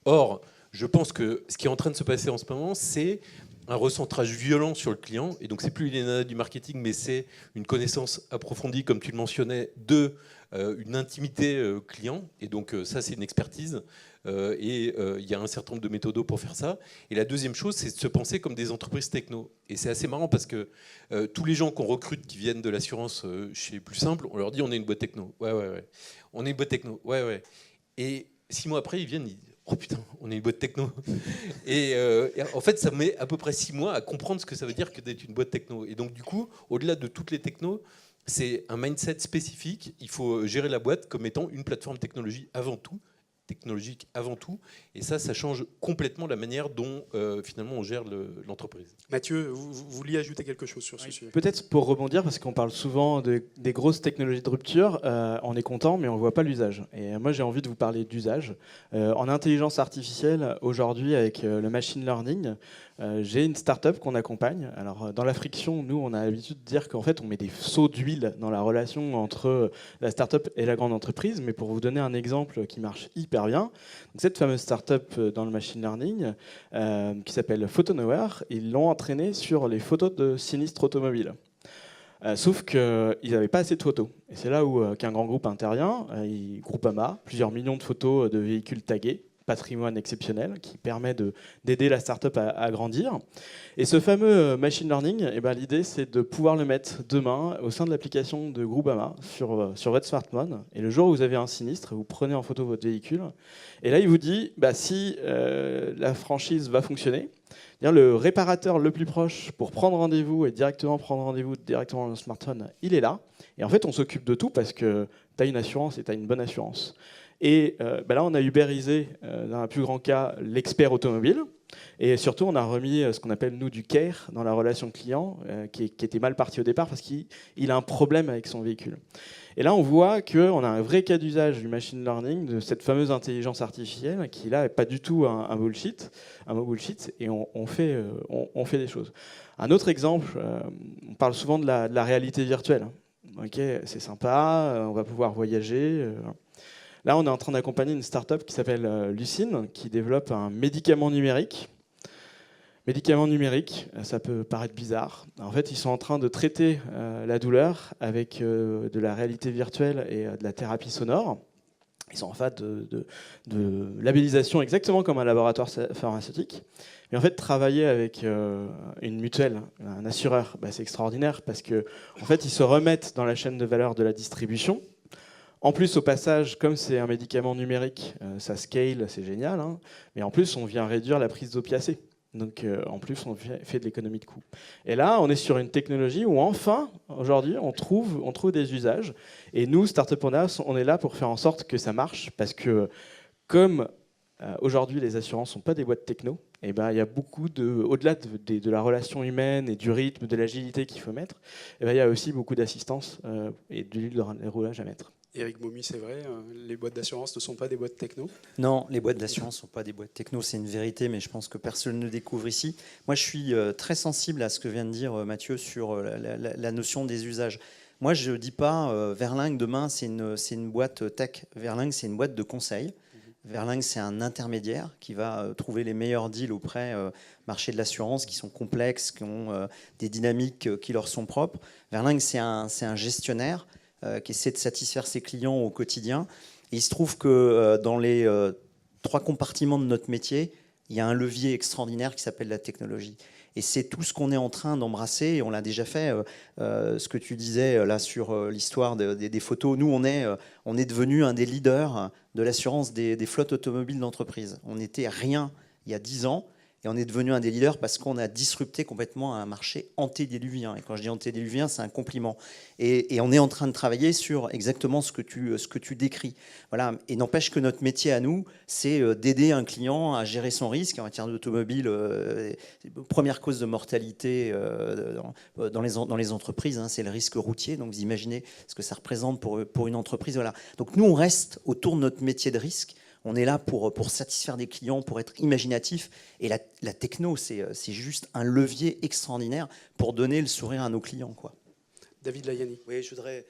Or, je pense que ce qui est en train de se passer en ce moment, c'est un recentrage violent sur le client. Et donc, c'est plus les nanas du marketing, mais c'est une connaissance approfondie, comme tu le mentionnais, de une intimité client. Et donc, ça, c'est une expertise. Et il y a un certain nombre de méthodos pour faire ça. Et la deuxième chose, c'est de se penser comme des entreprises techno. Et c'est assez marrant parce que tous les gens qu'on recrute qui viennent de l'assurance chez Plus Simple, on leur dit on est une boîte techno. Ouais. On est une boîte techno. Ouais. Et 6 mois après, ils viennent, ils disent oh putain, on est une boîte techno. Et en fait, ça met à peu près 6 mois à comprendre ce que ça veut dire que d'être une boîte techno. Et donc, du coup, au-delà de toutes les technos, c'est un mindset spécifique. Il faut gérer la boîte comme étant une plateforme technologique avant tout. Et ça change complètement la manière dont finalement on gère l'entreprise. Mathieu, vous vouliez ajouter quelque chose sur ce sujet? Peut-être pour rebondir, parce qu'on parle souvent des grosses technologies de rupture, on est content, mais on ne voit pas l'usage. Et moi, j'ai envie de vous parler d'usage. En intelligence artificielle, aujourd'hui, avec le machine learning, j'ai une start-up qu'on accompagne. Alors, dans la friction, nous, on a l'habitude de dire qu'en fait, on met des seaux d'huile dans la relation entre la start-up et la grande entreprise. Mais pour vous donner un exemple qui marche hyper bien, donc cette fameuse start-up dans le machine learning, qui s'appelle PhotoNower, ils l'ont entraîné sur les photos de sinistres automobiles. Sauf qu'ils n'avaient pas assez de photos. Et c'est là où qu'un grand groupe intervient, Groupama, plusieurs millions de photos de véhicules tagués, patrimoine exceptionnel qui permet d'aider la start-up à grandir. Et ce fameux machine learning, l'idée c'est de pouvoir le mettre demain au sein de l'application de Groupama sur votre smartphone. Et le jour où vous avez un sinistre, vous prenez en photo votre véhicule. Et là, il vous dit si la franchise va fonctionner, le réparateur le plus proche pour prendre rendez-vous et directement prendre rendez-vous directement dans le smartphone, il est là. Et en fait, on s'occupe de tout parce que tu as une assurance et tu as une bonne assurance. Et là, on a ubérisé, dans un plus grand cas, l'expert automobile. Et surtout, on a remis ce qu'on appelle, nous, du care dans la relation client, qui était mal parti au départ parce qu'il a un problème avec son véhicule. Et là, on voit qu'on a un vrai cas d'usage du machine learning, de cette fameuse intelligence artificielle, qui là n'est pas du tout un bullshit, et on fait des choses. Un autre exemple, on parle souvent de la réalité virtuelle. Okay, c'est sympa, on va pouvoir voyager. Là, on est en train d'accompagner une start-up qui s'appelle Lucine, qui développe un médicament numérique. Médicaments numériques, ça peut paraître bizarre. En fait, ils sont en train de traiter la douleur avec de la réalité virtuelle et de la thérapie sonore. Ils sont en fait de labellisation exactement comme un laboratoire pharmaceutique. Mais en fait, travailler avec une mutuelle, un assureur, c'est extraordinaire parce que en fait, ils se remettent dans la chaîne de valeur de la distribution. En plus, au passage, comme c'est un médicament numérique, ça scale, c'est génial. Hein, mais en plus, on vient réduire la prise d'opiacés. Donc, en plus, on fait de l'économie de coûts. Et là, on est sur une technologie où, enfin, aujourd'hui, on trouve des usages. Et nous, Startup Panda, on est là pour faire en sorte que ça marche. Parce que, comme aujourd'hui, les assurances ne sont pas des boîtes techno, et ben, il y a beaucoup au-delà de la relation humaine et du rythme, de l'agilité qu'il faut mettre, et ben, il y a aussi beaucoup d'assistance et de l'huile de roulage à mettre. Et avec Momi, c'est vrai, les boîtes d'assurance ne sont pas des boîtes techno? Non, les boîtes d'assurance ne sont pas des boîtes techno, c'est une vérité, mais je pense que personne ne le découvre ici. Moi, je suis très sensible à ce que vient de dire Mathieu sur la notion des usages. Moi, je ne dis pas Verlingue, demain, c'est une boîte tech. Verlingue, c'est une boîte de conseil. Verlingue, c'est un intermédiaire qui va trouver les meilleurs deals auprès marché de l'assurance, qui sont complexes, qui ont des dynamiques qui leur sont propres. Verlingue, c'est un gestionnaire qui essaie de satisfaire ses clients au quotidien. Et il se trouve que dans les 3 compartiments de notre métier, il y a un levier extraordinaire qui s'appelle la technologie. Et c'est tout ce qu'on est en train d'embrasser, et on l'a déjà fait. Ce que tu disais là sur l'histoire des photos, nous, on est devenu un des leaders de l'assurance des flottes automobiles d'entreprise. On n'était rien il y a 10 ans. Et on est devenu un des leaders parce qu'on a disrupté complètement un marché antédiluvien. Et quand je dis antédiluvien, c'est un compliment. Et on est en train de travailler sur exactement ce que tu décris. Voilà. Et n'empêche que notre métier à nous, c'est d'aider un client à gérer son risque. En matière d'automobile, première cause de mortalité dans les entreprises, hein, c'est le risque routier. Donc vous imaginez ce que ça représente pour une entreprise. Voilà. Donc nous, on reste autour de notre métier de risque. On est là pour satisfaire des clients, pour être imaginatif. Et la techno, c'est juste un levier extraordinaire pour donner le sourire à nos clients, quoi. David Layani. Oui, je voudrais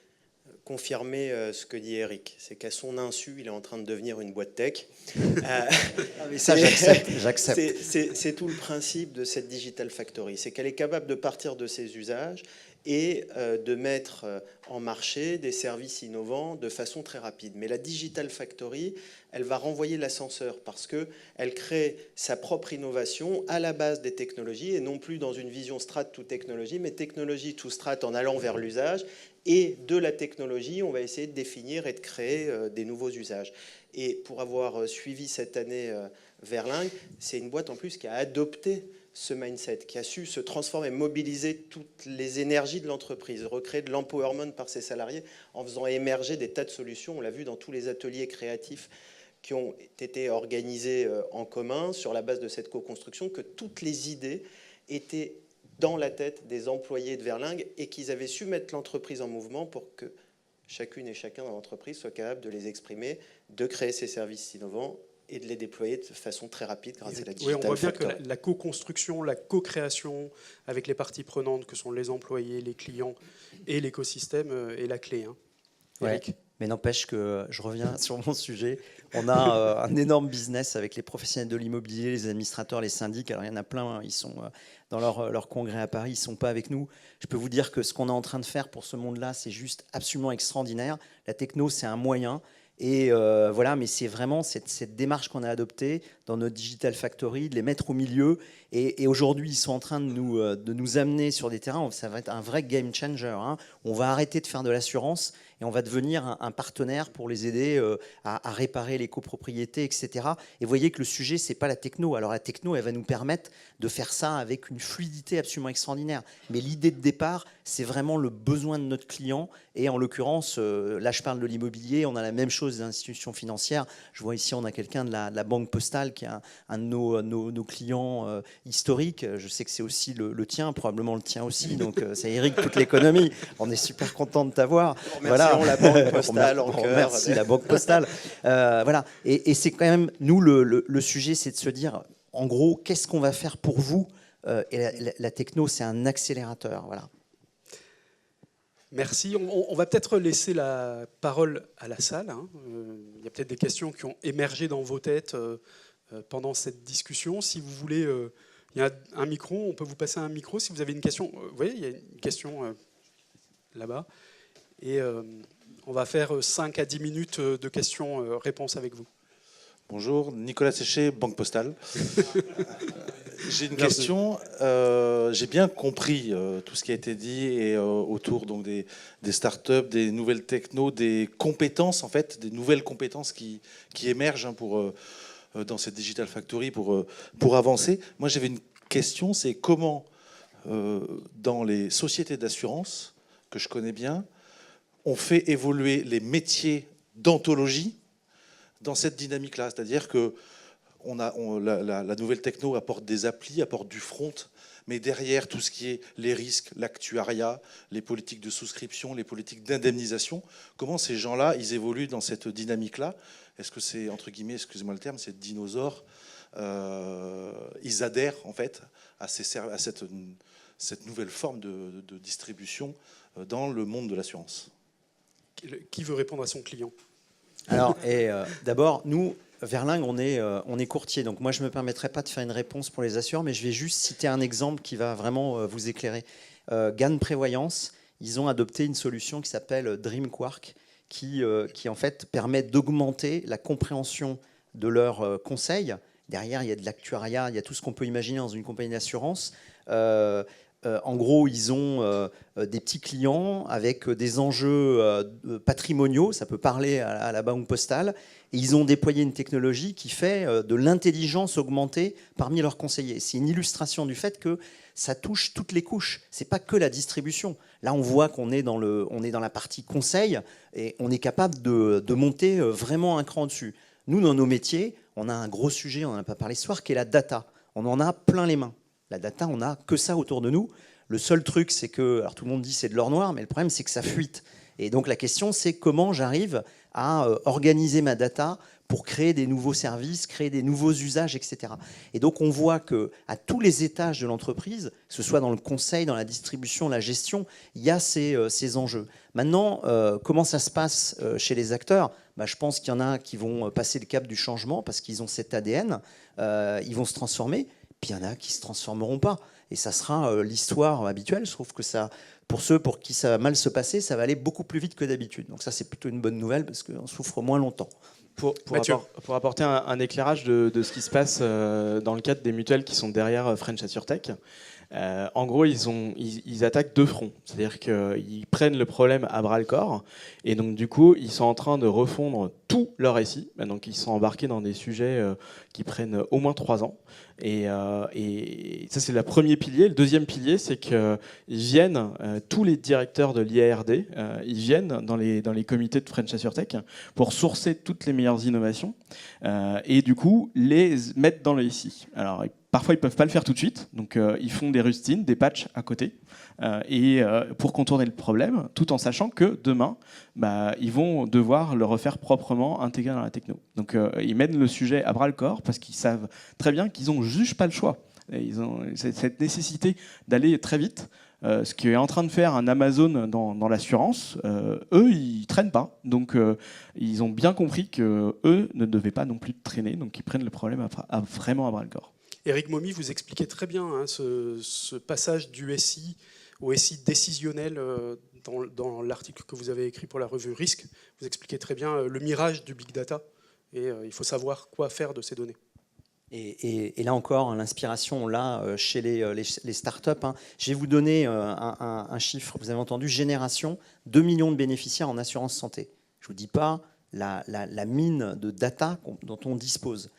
confirmer ce que dit Eric. C'est qu'à son insu, il est en train de devenir une boîte tech. Mais ça, j'accepte. C'est tout le principe de cette Digital Factory. C'est qu'elle est capable de partir de ses usages et de mettre en marché des services innovants de façon très rapide. Mais la Digital Factory, elle va renvoyer l'ascenseur parce qu'elle crée sa propre innovation à la base des technologies et non plus dans une vision strat to technologie, mais technologie to strat en allant vers l'usage. Et de la technologie, on va essayer de définir et de créer des nouveaux usages. Et pour avoir suivi cette année Verlingue, c'est une boîte en plus qui a adopté ce mindset, qui a su se transformer, mobiliser toutes les énergies de l'entreprise, recréer de l'empowerment par ses salariés en faisant émerger des tas de solutions. On l'a vu dans tous les ateliers créatifs qui ont été organisés en commun sur la base de cette co-construction, que toutes les idées étaient dans la tête des employés de Verlingue et qu'ils avaient su mettre l'entreprise en mouvement pour que chacune et chacun dans l'entreprise soit capable de les exprimer, de créer ces services innovants et de les déployer de façon très rapide grâce à la Digital Oui, on voit bien Factory. que la co-construction, la co-création avec les parties prenantes que sont les employés, les clients et l'écosystème est la clé. Hein. Ouais. Mais n'empêche que, je reviens sur mon sujet, on a un énorme business avec les professionnels de l'immobilier, les administrateurs, les syndics. Alors il y en a plein, ils sont dans leur congrès à Paris, ils ne sont pas avec nous. Je peux vous dire que ce qu'on est en train de faire pour ce monde-là, c'est juste absolument extraordinaire. La techno, c'est un moyen. Et voilà, mais c'est vraiment cette démarche qu'on a adoptée dans notre Digital Factory, de les mettre au milieu. Et aujourd'hui, ils sont en train de nous amener sur des terrains. Ça va être un vrai game changer. Hein. On va arrêter de faire de l'assurance et on va devenir un partenaire pour les aider à réparer les copropriétés, etc. Et vous voyez que le sujet, c'est pas la techno. Alors la techno, elle va nous permettre de faire ça avec une fluidité absolument extraordinaire. Mais l'idée de départ, c'est vraiment le besoin de notre client. Et en l'occurrence, là, je parle de l'immobilier. On a la même chose des institutions financières. Je vois ici, on a quelqu'un de la Banque Postale qui est un de nos clients historiques. Je sais que c'est aussi le tien, probablement le tien aussi. Donc, c'est Eric, toute l'économie. On est super content de t'avoir. Voilà. La Banque Postale en cœur. Merci, la Banque Postale. Voilà. Et c'est quand même, nous, le sujet, c'est de se dire, en gros, qu'est-ce qu'on va faire pour vous? Et la techno, c'est un accélérateur. Voilà. Merci. On va peut-être laisser la parole à la salle. Hein. Il y a peut-être des questions qui ont émergé dans vos têtes pendant cette discussion. Si vous voulez Il y a un micro, on peut vous passer un micro si vous avez une question. Vous voyez, il y a une question là-bas. Et on va faire 5 à 10 minutes de questions-réponses avec vous. Bonjour, Nicolas Séché, Banque Postale. J'ai une question. J'ai bien compris tout ce qui a été dit et autour donc, des startups, des nouvelles technos, des compétences, en fait, des nouvelles compétences qui émergent dans cette Digital Factory pour avancer. Moi, j'avais une question, c'est comment, dans les sociétés d'assurance, que je connais bien, on fait évoluer les métiers d'ontologie dans cette dynamique-là. C'est-à-dire que la nouvelle techno apporte des applis, apporte du front, mais derrière tout ce qui est les risques, l'actuariat, les politiques de souscription, les politiques d'indemnisation, comment ces gens-là, ils évoluent dans cette dynamique-là? Est-ce que c'est, entre guillemets, excusez-moi le terme, ces dinosaures, ils adhèrent en fait à cette nouvelle forme de distribution dans le monde de l'assurance? Qui veut répondre à son client? Alors, d'abord, nous, Verlingue, on est courtier. Donc moi, je ne me permettrai pas de faire une réponse pour les assureurs, mais je vais juste citer un exemple qui va vraiment vous éclairer. Gann Prévoyance, ils ont adopté une solution qui s'appelle DreamQuark, qui en fait permet d'augmenter la compréhension de leurs conseils. Derrière, il y a de l'actuariat, il y a tout ce qu'on peut imaginer dans une compagnie d'assurance. En gros, ils ont des petits clients avec des enjeux patrimoniaux, ça peut parler à la banque postale, et ils ont déployé une technologie qui fait de l'intelligence augmentée parmi leurs conseillers. C'est une illustration du fait que ça touche toutes les couches, c'est pas que la distribution. Là, on voit qu'on est dans la partie conseil, et on est capable de monter vraiment un cran dessus. Nous, dans nos métiers, on a un gros sujet, on n'en a pas parlé ce soir, qui est la data. On en a plein les mains. La data, on n'a que ça autour de nous. Le seul truc, c'est que, alors tout le monde dit c'est de l'or noir, mais le problème, c'est que ça fuite. Et donc la question, c'est comment j'arrive à organiser ma data pour créer des nouveaux services, créer des nouveaux usages, etc. Et donc on voit qu'à tous les étages de l'entreprise, que ce soit dans le conseil, dans la distribution, la gestion, il y a ces enjeux. Maintenant, comment ça se passe chez les acteurs? Je pense qu'il y en a qui vont passer le cap du changement parce qu'ils ont cet ADN, ils vont se transformer. Puis il y en a qui ne se transformeront pas. Et ça sera l'histoire habituelle. Je trouve que ça, pour ceux pour qui ça va mal se passer, ça va aller beaucoup plus vite que d'habitude. Donc ça, c'est plutôt une bonne nouvelle parce qu'on souffre moins longtemps. Pour apporter un éclairage de ce qui se passe dans le cadre des mutuelles qui sont derrière French AssureTech, en gros, ils attaquent deux fronts. C'est-à-dire qu'ils prennent le problème à bras-le-corps et donc du coup, ils sont en train de refondre tout leur SI. Donc ils sont embarqués dans des sujets qui prennent au moins 3 ans. Et ça, c'est le premier pilier. Le deuxième pilier, c'est qu'ils viennent, tous les directeurs de l'IARD, ils viennent dans les comités de French AssureTech pour sourcer toutes les meilleures innovations et du coup, les mettre dans le SI. Alors, parfois, ils ne peuvent pas le faire tout de suite, donc ils font des rustines, des patchs à côté, pour contourner le problème, tout en sachant que demain, ils vont devoir le refaire proprement, intégré dans la techno. Donc ils mènent le sujet à bras-le-corps parce qu'ils savent très bien qu'ils n'ont juste pas le choix. Et ils ont cette nécessité d'aller très vite. Ce qu'est en train de faire un Amazon dans l'assurance, eux, ils ne traînent pas. Donc ils ont bien compris qu'eux ne devaient pas non plus traîner, donc ils prennent le problème vraiment à bras-le-corps. Éric Momy, vous expliquez très bien ce passage du SI au SI décisionnel dans l'article que vous avez écrit pour la revue Risque. Vous expliquez très bien le mirage du big data et il faut savoir quoi faire de ces données. Et là encore, l'inspiration, on l'a chez les startups. Je vais vous donner un chiffre. Vous avez entendu, génération, 2 millions de bénéficiaires en assurance santé. Je ne vous dis pas la mine de data dont on dispose.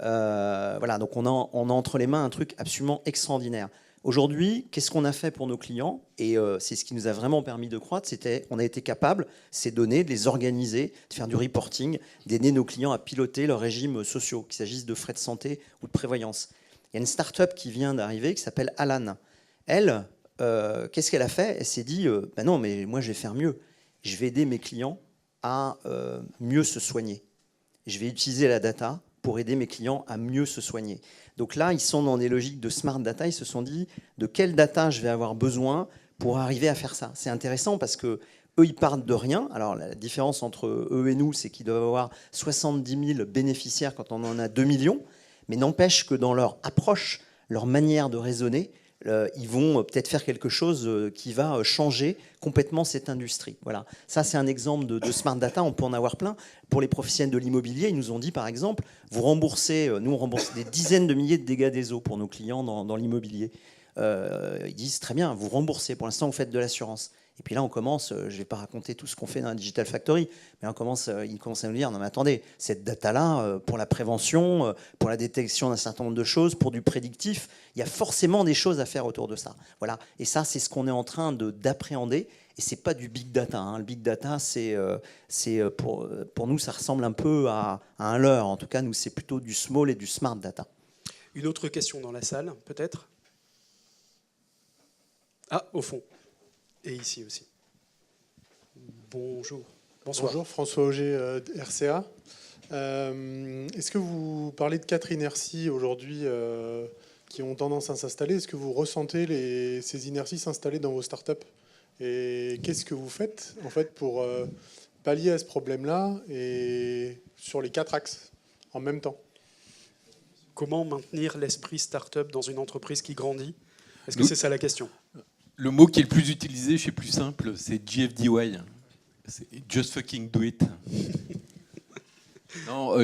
Voilà, donc on a entre les mains un truc absolument extraordinaire. Aujourd'hui, qu'est-ce qu'on a fait pour nos clients? Et c'est ce qui nous a vraiment permis de croître, on a été capable, ces données, de les organiser, de faire du reporting, d'aider nos clients à piloter leurs régimes sociaux, qu'il s'agisse de frais de santé ou de prévoyance. Il y a une start-up qui vient d'arriver qui s'appelle Alan. Elle, qu'est-ce qu'elle a fait? Elle s'est dit, non, mais moi je vais faire mieux. Je vais aider mes clients à mieux se soigner. Je vais utiliser la data pour aider mes clients à mieux se soigner. Donc là, ils sont dans des logiques de smart data. Ils se sont dit de quelle data je vais avoir besoin pour arriver à faire ça. C'est intéressant parce que eux, ils partent de rien. Alors la différence entre eux et nous, c'est qu'ils doivent avoir 70 000 bénéficiaires quand on en a 2 millions. Mais n'empêche que dans leur approche, leur manière de raisonner, ils vont peut-être faire quelque chose qui va changer complètement cette industrie. Voilà. Ça, c'est un exemple de smart data. On peut en avoir plein. Pour les professionnels de l'immobilier, ils nous ont dit, par exemple, vous remboursez, nous, on rembourse des dizaines de milliers de dégâts des eaux pour nos clients dans l'immobilier. Ils disent, très bien, vous remboursez. Pour l'instant, vous faites de l'assurance. Et puis là, on commence, je ne vais pas raconter tout ce qu'on fait dans la Digital Factory, mais ils commencent à nous dire, non mais attendez, cette data-là, pour la prévention, pour la détection d'un certain nombre de choses, pour du prédictif, il y a forcément des choses à faire autour de ça. Voilà. Et ça, c'est ce qu'on est en train d'appréhender. Et ce n'est pas du big data. Hein. Le big data, pour nous, ça ressemble un peu à un leurre. En tout cas, nous, c'est plutôt du small et du smart data. Une autre question dans la salle, peut-être? Ah, au fond. Et ici aussi. Bonjour. Bonsoir. Bonjour, François Auger, RCA. Est-ce que vous parlez de 4 inerties aujourd'hui qui ont tendance à s'installer? Est-ce que vous ressentez ces inerties s'installer dans vos startups? Et qu'est-ce que vous faites en fait pour pallier à ce problème-là et sur les 4 axes en même temps? Comment maintenir l'esprit start-up dans une entreprise qui grandit? Est-ce que c'est ça la question? Le mot qui est le plus utilisé, c'est plus simple, c'est GFDY. C'est Just fucking do it. Non,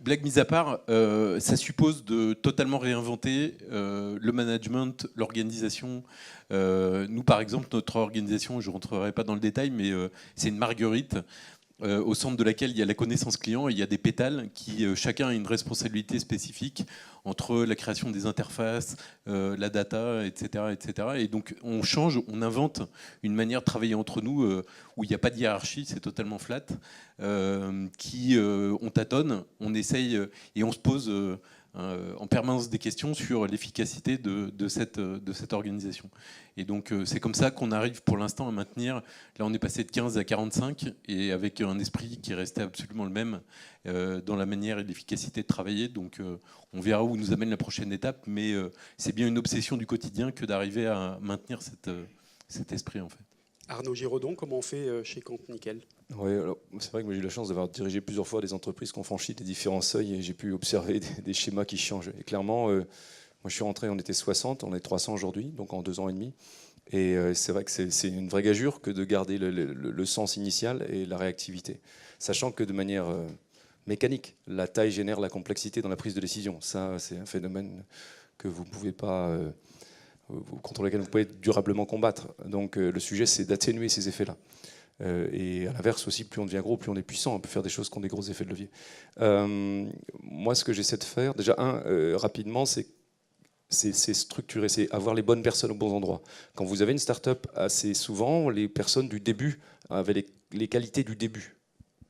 blague mise à part, ça suppose de totalement réinventer le management, l'organisation. Nous, par exemple, notre organisation, je ne rentrerai pas dans le détail, mais c'est une marguerite au centre de laquelle il y a la connaissance client et il y a des pétales qui, chacun a une responsabilité spécifique entre la création des interfaces, la data, etc., etc. Et donc, on change, on invente une manière de travailler entre nous où il n'y a pas de hiérarchie, c'est totalement flat, on tâtonne, on essaye et on se pose en permanence des questions sur l'efficacité de cette organisation. Et donc c'est comme ça qu'on arrive pour l'instant à maintenir, là on est passé de 15 à 45, et avec un esprit qui est resté absolument le même dans la manière et l'efficacité de travailler. Donc on verra où nous amène la prochaine étape, mais c'est bien une obsession du quotidien que d'arriver à maintenir cet esprit en fait. Arnaud Giraudon, comment on fait chez Compte Nickel? Oui, c'est vrai que moi, j'ai eu la chance d'avoir dirigé plusieurs fois des entreprises qui ont franchi des différents seuils et j'ai pu observer des schémas qui changent. Et clairement, moi je suis rentré, on était 60, on est 300 aujourd'hui, donc en 2 ans et demi. Et c'est vrai que c'est une vraie gageure que de garder le sens initial et la réactivité. Sachant que de manière mécanique, la taille génère la complexité dans la prise de décision. Ça, c'est un phénomène que vous ne pouvez pas... contre lequel vous pouvez durablement combattre. Donc le sujet, c'est d'atténuer ces effets-là. Et à l'inverse aussi, plus on devient gros, plus on est puissant. On peut faire des choses qui ont des gros effets de levier. Moi, ce que j'essaie de faire, déjà, rapidement, c'est structurer, c'est avoir les bonnes personnes aux bons endroits. Quand vous avez une start-up, assez souvent, les personnes du début avaient les qualités du début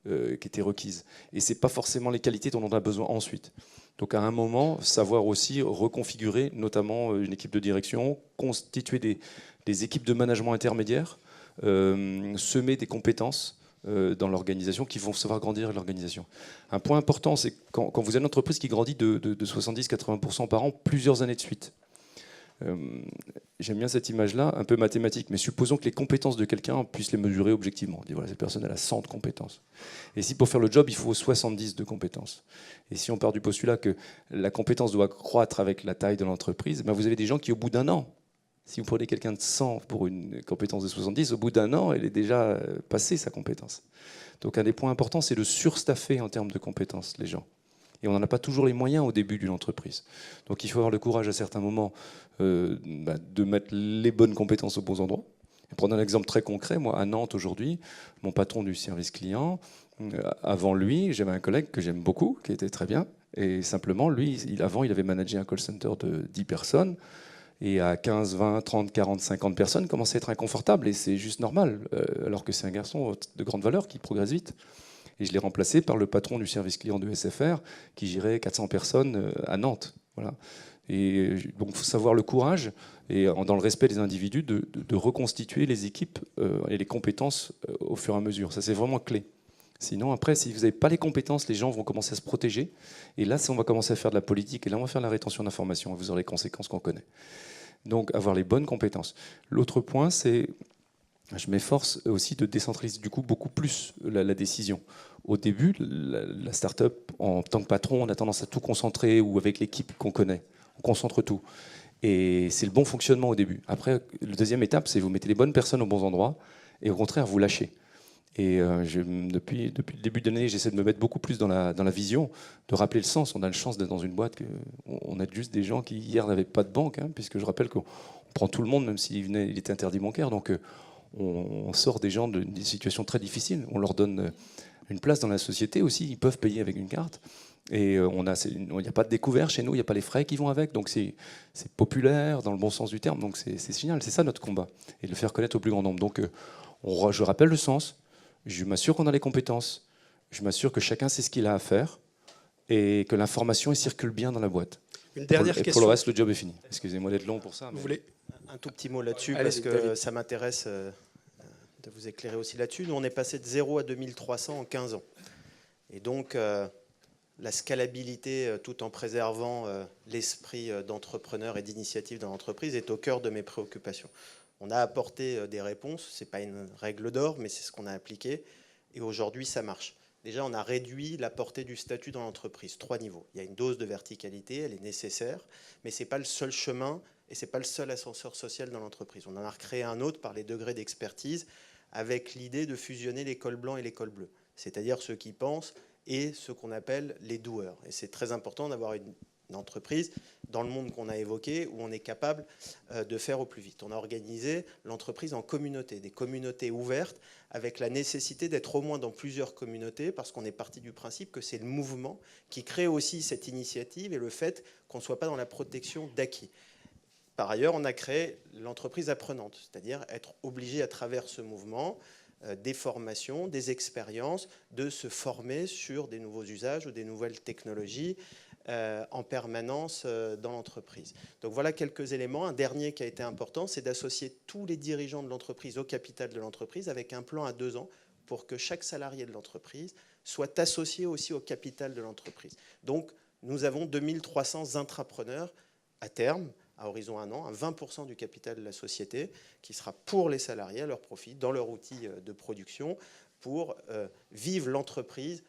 qui étaient requises. Et ce n'est pas forcément les qualités dont on a besoin ensuite. Donc à un moment, savoir aussi reconfigurer, notamment une équipe de direction, constituer des équipes de management intermédiaires, semer des compétences dans l'organisation qui vont savoir grandir l'organisation. Un point important, c'est quand vous avez une entreprise qui grandit de 70-80% par an, plusieurs années de suite. J'aime bien cette image-là, un peu mathématique, mais supposons que les compétences de quelqu'un puissent les mesurer objectivement. On dit voilà, cette personne elle a 100 de compétences. Et si pour faire le job, il faut 70 de compétences. Et si on part du postulat que la compétence doit croître avec la taille de l'entreprise, ben vous avez des gens qui, au bout d'un an, si vous prenez quelqu'un de 100 pour une compétence de 70, au bout d'un an, elle est déjà passée sa compétence. Donc un des points importants, c'est de surstaffer en termes de compétences les gens. Et on n'en a pas toujours les moyens au début d'une entreprise. Donc il faut avoir le courage à certains moments de mettre les bonnes compétences aux bons endroits. Et prendre un exemple très concret, moi à Nantes aujourd'hui, mon patron du service client, avant lui, j'avais un collègue que j'aime beaucoup, qui était très bien. Et simplement, lui, avant, il avait managé un call center de 10 personnes. Et à 15, 20, 30, 40, 50 personnes, commençait à être inconfortable. Et c'est juste normal, alors que c'est un garçon de grande valeur qui progresse vite. Et je l'ai remplacé par le patron du service client de SFR, qui gérait 400 personnes à Nantes. Voilà. Et donc, il faut savoir le courage, et dans le respect des individus, de reconstituer les équipes et les compétences au fur et à mesure. Ça, c'est vraiment clé. Sinon, après, si vous n'avez pas les compétences, les gens vont commencer à se protéger. Et là, on va commencer à faire de la politique. Et là, on va faire de la rétention d'informations. Et vous aurez les conséquences qu'on connaît. Donc, avoir les bonnes compétences. L'autre point, c'est... Je m'efforce aussi de décentraliser du coup beaucoup plus la décision. Au début, la start-up, en tant que patron, on a tendance à tout concentrer ou avec l'équipe qu'on connaît. on concentre tout. Et c'est le bon fonctionnement au début. Après, la deuxième étape, c'est vous mettez les bonnes personnes aux bons endroits et au contraire, vous lâchez. Et depuis le début de l'année, j'essaie de me mettre beaucoup plus dans la vision, de rappeler le sens. On a la chance d'être dans une boîte, on a juste des gens qui hier n'avaient pas de banque, hein, puisque je rappelle qu'on prend tout le monde, même s'il était interdit bancaire. Donc on sort des gens de situations très difficiles. On leur donne une place dans la société aussi. Ils peuvent payer avec une carte. Et il n'y a pas de découvert chez nous, il n'y a pas les frais qui vont avec. Donc c'est populaire dans le bon sens du terme. Donc c'est génial. C'est ça notre combat. Et de le faire connaître au plus grand nombre. Donc je rappelle le sens. Je m'assure qu'on a les compétences. Je m'assure que chacun sait ce qu'il a à faire et que l'information circule bien dans la boîte. Une dernière question. Pour le reste, le job est fini. Excusez-moi d'être long pour ça. Vous voulez un tout petit mot là-dessus, Allez, parce que David. ça m'intéresse de vous éclairer aussi là-dessus. Nous, on est passé de 0 à 2300 en 15 ans. Et donc, la scalabilité, tout en préservant l'esprit d'entrepreneur et d'initiative dans l'entreprise, est au cœur de mes préoccupations. On a apporté des réponses, ce n'est pas une règle d'or, mais c'est ce qu'on a appliqué, et aujourd'hui ça marche. Déjà, on a réduit la portée du statut dans l'entreprise, 3 niveaux. Il y a une dose de verticalité, elle est nécessaire, mais ce n'est pas le seul chemin, et ce n'est pas le seul ascenseur social dans l'entreprise. On en a recréé un autre par les degrés d'expertise, avec l'idée de fusionner les cols blancs et les cols bleus, c'est-à-dire ceux qui pensent et ce qu'on appelle les doueurs. Et c'est très important d'avoir une entreprise dans le monde qu'on a évoqué où on est capable de faire au plus vite. On a organisé l'entreprise en communautés, des communautés ouvertes avec la nécessité d'être au moins dans plusieurs communautés parce qu'on est parti du principe que c'est le mouvement qui crée aussi cette initiative et le fait qu'on ne soit pas dans la protection d'acquis. Par ailleurs, on a créé l'entreprise apprenante, c'est-à-dire être obligé à travers ce mouvement des formations, des expériences, de se former sur des nouveaux usages ou des nouvelles technologies en permanence dans l'entreprise. Donc voilà quelques éléments. Un dernier qui a été important, c'est d'associer tous les dirigeants de l'entreprise au capital de l'entreprise avec un plan à 2 ans pour que chaque salarié de l'entreprise soit associé aussi au capital de l'entreprise. Donc nous avons 2300 intrapreneurs à terme, à horizon 1 an, à 20% du capital de la société qui sera pour les salariés à leur profit, dans leur outil de production, pour vivre l'entreprise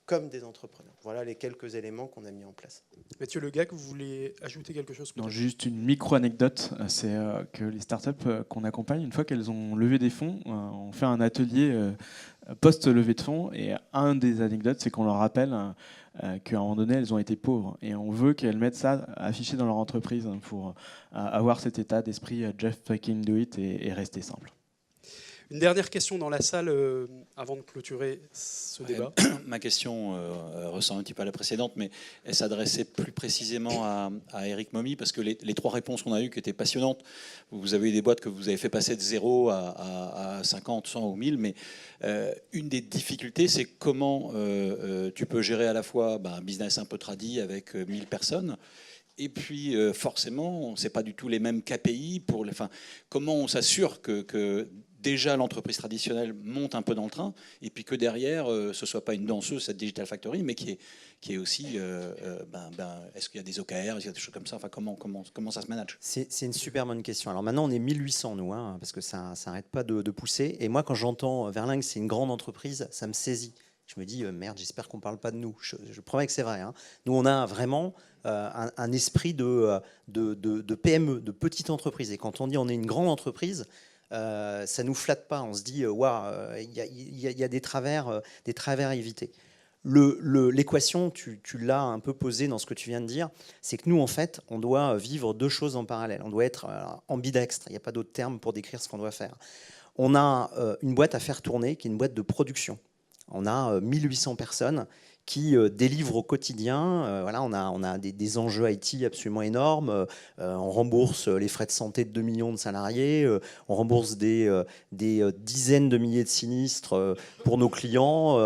comme des entrepreneurs. Voilà les quelques éléments qu'on a mis en place. Mathieu Legac, vous voulez ajouter quelque chose? Non, juste une micro-anecdote, c'est que les startups qu'on accompagne, une fois qu'elles ont levé des fonds, on fait un atelier post-levée de fonds, et un des anecdotes, c'est qu'on leur rappelle qu'à un moment donné, elles ont été pauvres, et on veut qu'elles mettent ça affiché dans leur entreprise pour avoir cet état d'esprit Just fucking do it et rester simple. Une dernière question dans la salle avant de clôturer ce débat. Ma question ressemble un petit peu à la précédente, mais elle s'adressait plus précisément à Eric Momy, parce que les 3 réponses qu'on a eues qui étaient passionnantes, vous avez eu des boîtes que vous avez fait passer de 0 à 50, 100 ou 1000, mais une des difficultés, c'est comment tu peux gérer à la fois un business un peu tradit avec 1000 personnes, et puis forcément, ce n'est pas du tout les mêmes KPI. Comment on s'assure que déjà l'entreprise traditionnelle monte un peu dans le train, et puis que derrière, ce ne soit pas une danseuse, cette Digital Factory, mais qui est aussi, est-ce qu'il y a des OKR, est-ce qu'il y a des choses comme ça, comment ça se manage? C'est une super bonne question. Alors maintenant, on est 1800, nous, parce que ça n'arrête pas de pousser. Et moi, quand j'entends Verlingue, c'est une grande entreprise, ça me saisit. Je me dis, merde, j'espère qu'on ne parle pas de nous. Je promets que c'est vrai. Nous, on a vraiment un esprit de PME, de petite entreprise. Et quand on dit on est une grande entreprise, ça nous flatte pas. On se dit, waouh, il y a des travers à éviter. L'équation, tu l'as un peu posée dans ce que tu viens de dire, c'est que nous, en fait, on doit vivre 2 choses en parallèle. On doit être ambidextre. Il n'y a pas d'autre terme pour décrire ce qu'on doit faire. On a une boîte à faire tourner, qui est une boîte de production. On a 1800 personnes qui délivrent au quotidien. On a des enjeux IT absolument énormes. On rembourse les frais de santé de 2 millions de salariés. On rembourse des dizaines de milliers de sinistres pour nos clients.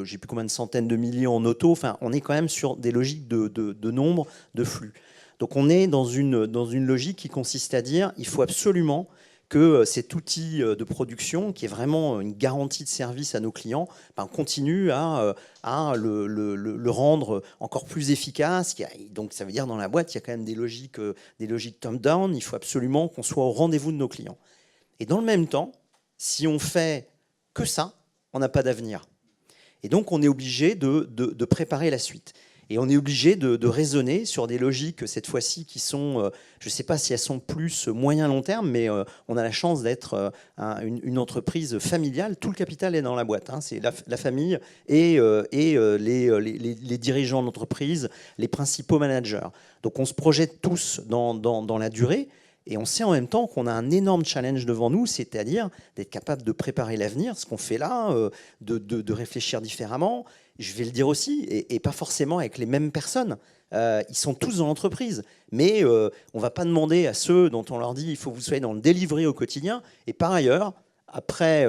J'ai plus combien de centaines de milliers en auto. Enfin, on est quand même sur des logiques de nombre, de flux. Donc on est dans une logique qui consiste à dire il faut absolument que cet outil de production, qui est vraiment une garantie de service à nos clients, continue à le rendre encore plus efficace. Donc ça veut dire dans la boîte, il y a quand même des logiques top-down. Il faut absolument qu'on soit au rendez-vous de nos clients. Et dans le même temps, si on fait que ça, on n'a pas d'avenir. Et donc on est obligé de préparer la suite. Et on est obligé de raisonner sur des logiques, cette fois-ci, qui sont, je ne sais pas si elles sont plus moyen-long terme, mais on a la chance d'être une entreprise familiale. Tout le capital est dans la boîte. Hein. C'est la famille et les dirigeants d'entreprise, les principaux managers. Donc on se projette tous dans la durée. Et on sait en même temps qu'on a un énorme challenge devant nous, c'est-à-dire d'être capable de préparer l'avenir, ce qu'on fait là, de réfléchir différemment. Je vais le dire aussi, et pas forcément avec les mêmes personnes. Ils sont tous dans l'entreprise, mais on ne va pas demander à ceux dont on leur dit il faut que vous soyez dans le delivery au quotidien. Et par ailleurs, après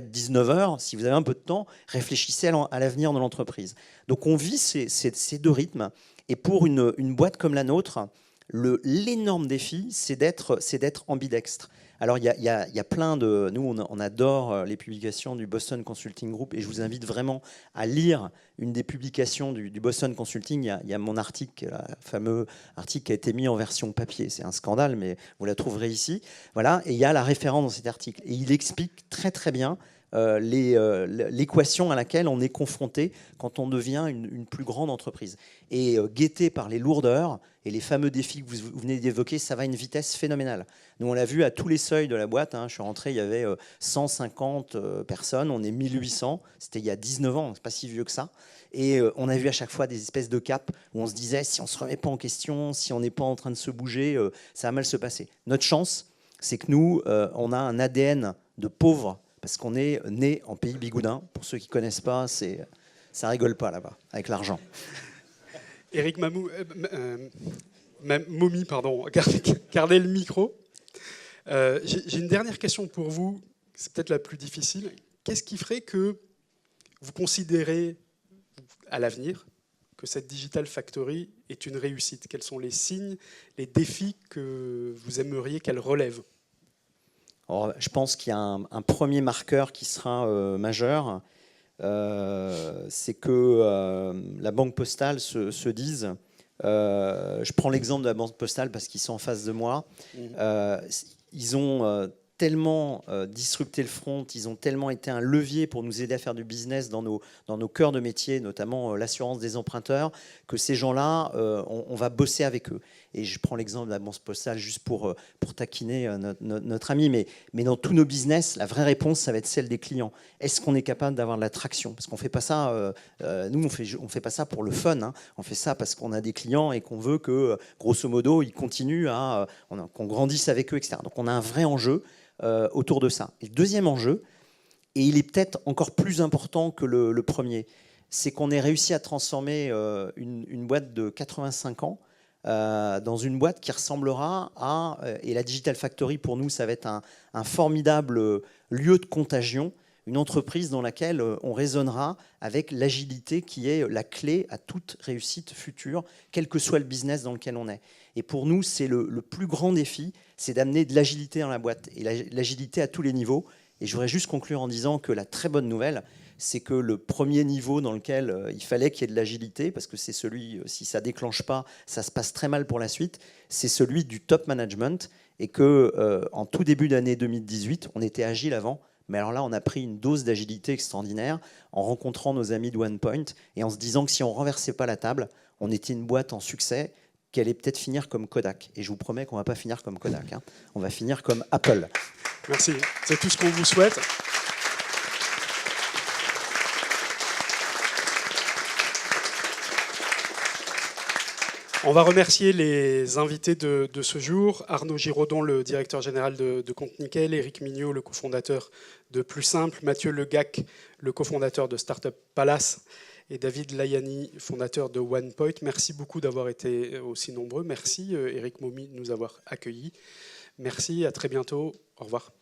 19 heures, si vous avez un peu de temps, réfléchissez à l'avenir de l'entreprise. Donc on vit ces deux rythmes. Et pour une boîte comme la nôtre, l'énorme défi, c'est d'être ambidextre. Alors, il y a plein de... Nous, on adore les publications du Boston Consulting Group, et je vous invite vraiment à lire une des publications du Boston Consulting. Il y a mon article, le fameux article qui a été mis en version papier. C'est un scandale, mais vous la trouverez ici. Voilà, et il y a la référence dans cet article. Et il explique très, très bien l'équation à laquelle on est confronté quand on devient une plus grande entreprise. Et guetté par les lourdeurs et les fameux défis que vous venez d'évoquer, ça va à une vitesse phénoménale. Nous, on l'a vu à tous les seuils de la boîte. Hein. Je suis rentré, il y avait 150 personnes, on est 1800. C'était il y a 19 ans, c'est pas si vieux que ça. Et on a vu à chaque fois des espèces de caps où on se disait, si on ne se remet pas en question, si on n'est pas en train de se bouger, ça va mal se passer. Notre chance, c'est que nous, on a un ADN de pauvres, parce qu'on est né en pays bigoudin. Pour ceux qui ne connaissent pas, ça rigole pas là-bas, avec l'argent. Éric Momy, pardon, gardez le micro. J'ai une dernière question pour vous, c'est peut-être la plus difficile. Qu'est-ce qui ferait que vous considérez à l'avenir que cette Digital Factory est une réussite? Quels sont les signes, les défis que vous aimeriez qu'elle relève? Alors, je pense qu'il y a un premier marqueur qui sera majeur, c'est que la Banque Postale se dise, je prends l'exemple de la Banque Postale parce qu'ils sont en face de moi, ils ont tellement disrupté le front, ils ont tellement été un levier pour nous aider à faire du business dans nos cœurs de métier, notamment l'assurance des emprunteurs, que ces gens-là, on va bosser avec eux. Et je prends l'exemple de la Banque Postale juste pour taquiner notre ami, mais dans tous nos business, la vraie réponse, ça va être celle des clients. Est-ce qu'on est capable d'avoir de la traction? Parce qu'on ne fait pas ça, nous, on fait pas ça pour le fun, hein. On fait ça parce qu'on a des clients et qu'on veut que, grosso modo, ils continuent qu'on grandisse avec eux, etc. Donc on a un vrai enjeu autour de ça. Et le deuxième enjeu, et il est peut-être encore plus important que le premier, c'est qu'on ait réussi à transformer une boîte de 85 ans dans une boîte qui ressemblera à... Et la Digital Factory, pour nous, ça va être un formidable lieu de contagion, une entreprise dans laquelle on raisonnera avec l'agilité qui est la clé à toute réussite future, quel que soit le business dans lequel on est. Et pour nous, c'est le plus grand défi, c'est d'amener de l'agilité dans la boîte, et l'agilité à tous les niveaux. Et je voudrais juste conclure en disant que la très bonne nouvelle, c'est que le premier niveau dans lequel il fallait qu'il y ait de l'agilité, parce que c'est celui, si ça ne déclenche pas, ça se passe très mal pour la suite, c'est celui du top management, et qu'en tout début d'année 2018, on était agile avant, mais alors là, on a pris une dose d'agilité extraordinaire en rencontrant nos amis de OnePoint et en se disant que si on ne renversait pas la table, on était une boîte en succès, qu'elle allait peut-être finir comme Kodak. Et je vous promets qu'on ne va pas finir comme Kodak, hein. On va finir comme Apple. Merci, c'est tout ce qu'on vous souhaite. On va remercier les invités de ce jour. Arnaud Giraudon, le directeur général de Compte Nickel, Éric Mignot, le cofondateur de Plus Simple, Mathieu Legac, le cofondateur de Startup Palace, et David Layani, fondateur de OnePoint. Merci beaucoup d'avoir été aussi nombreux. Merci Éric Momy de nous avoir accueillis. Merci, à très bientôt. Au revoir.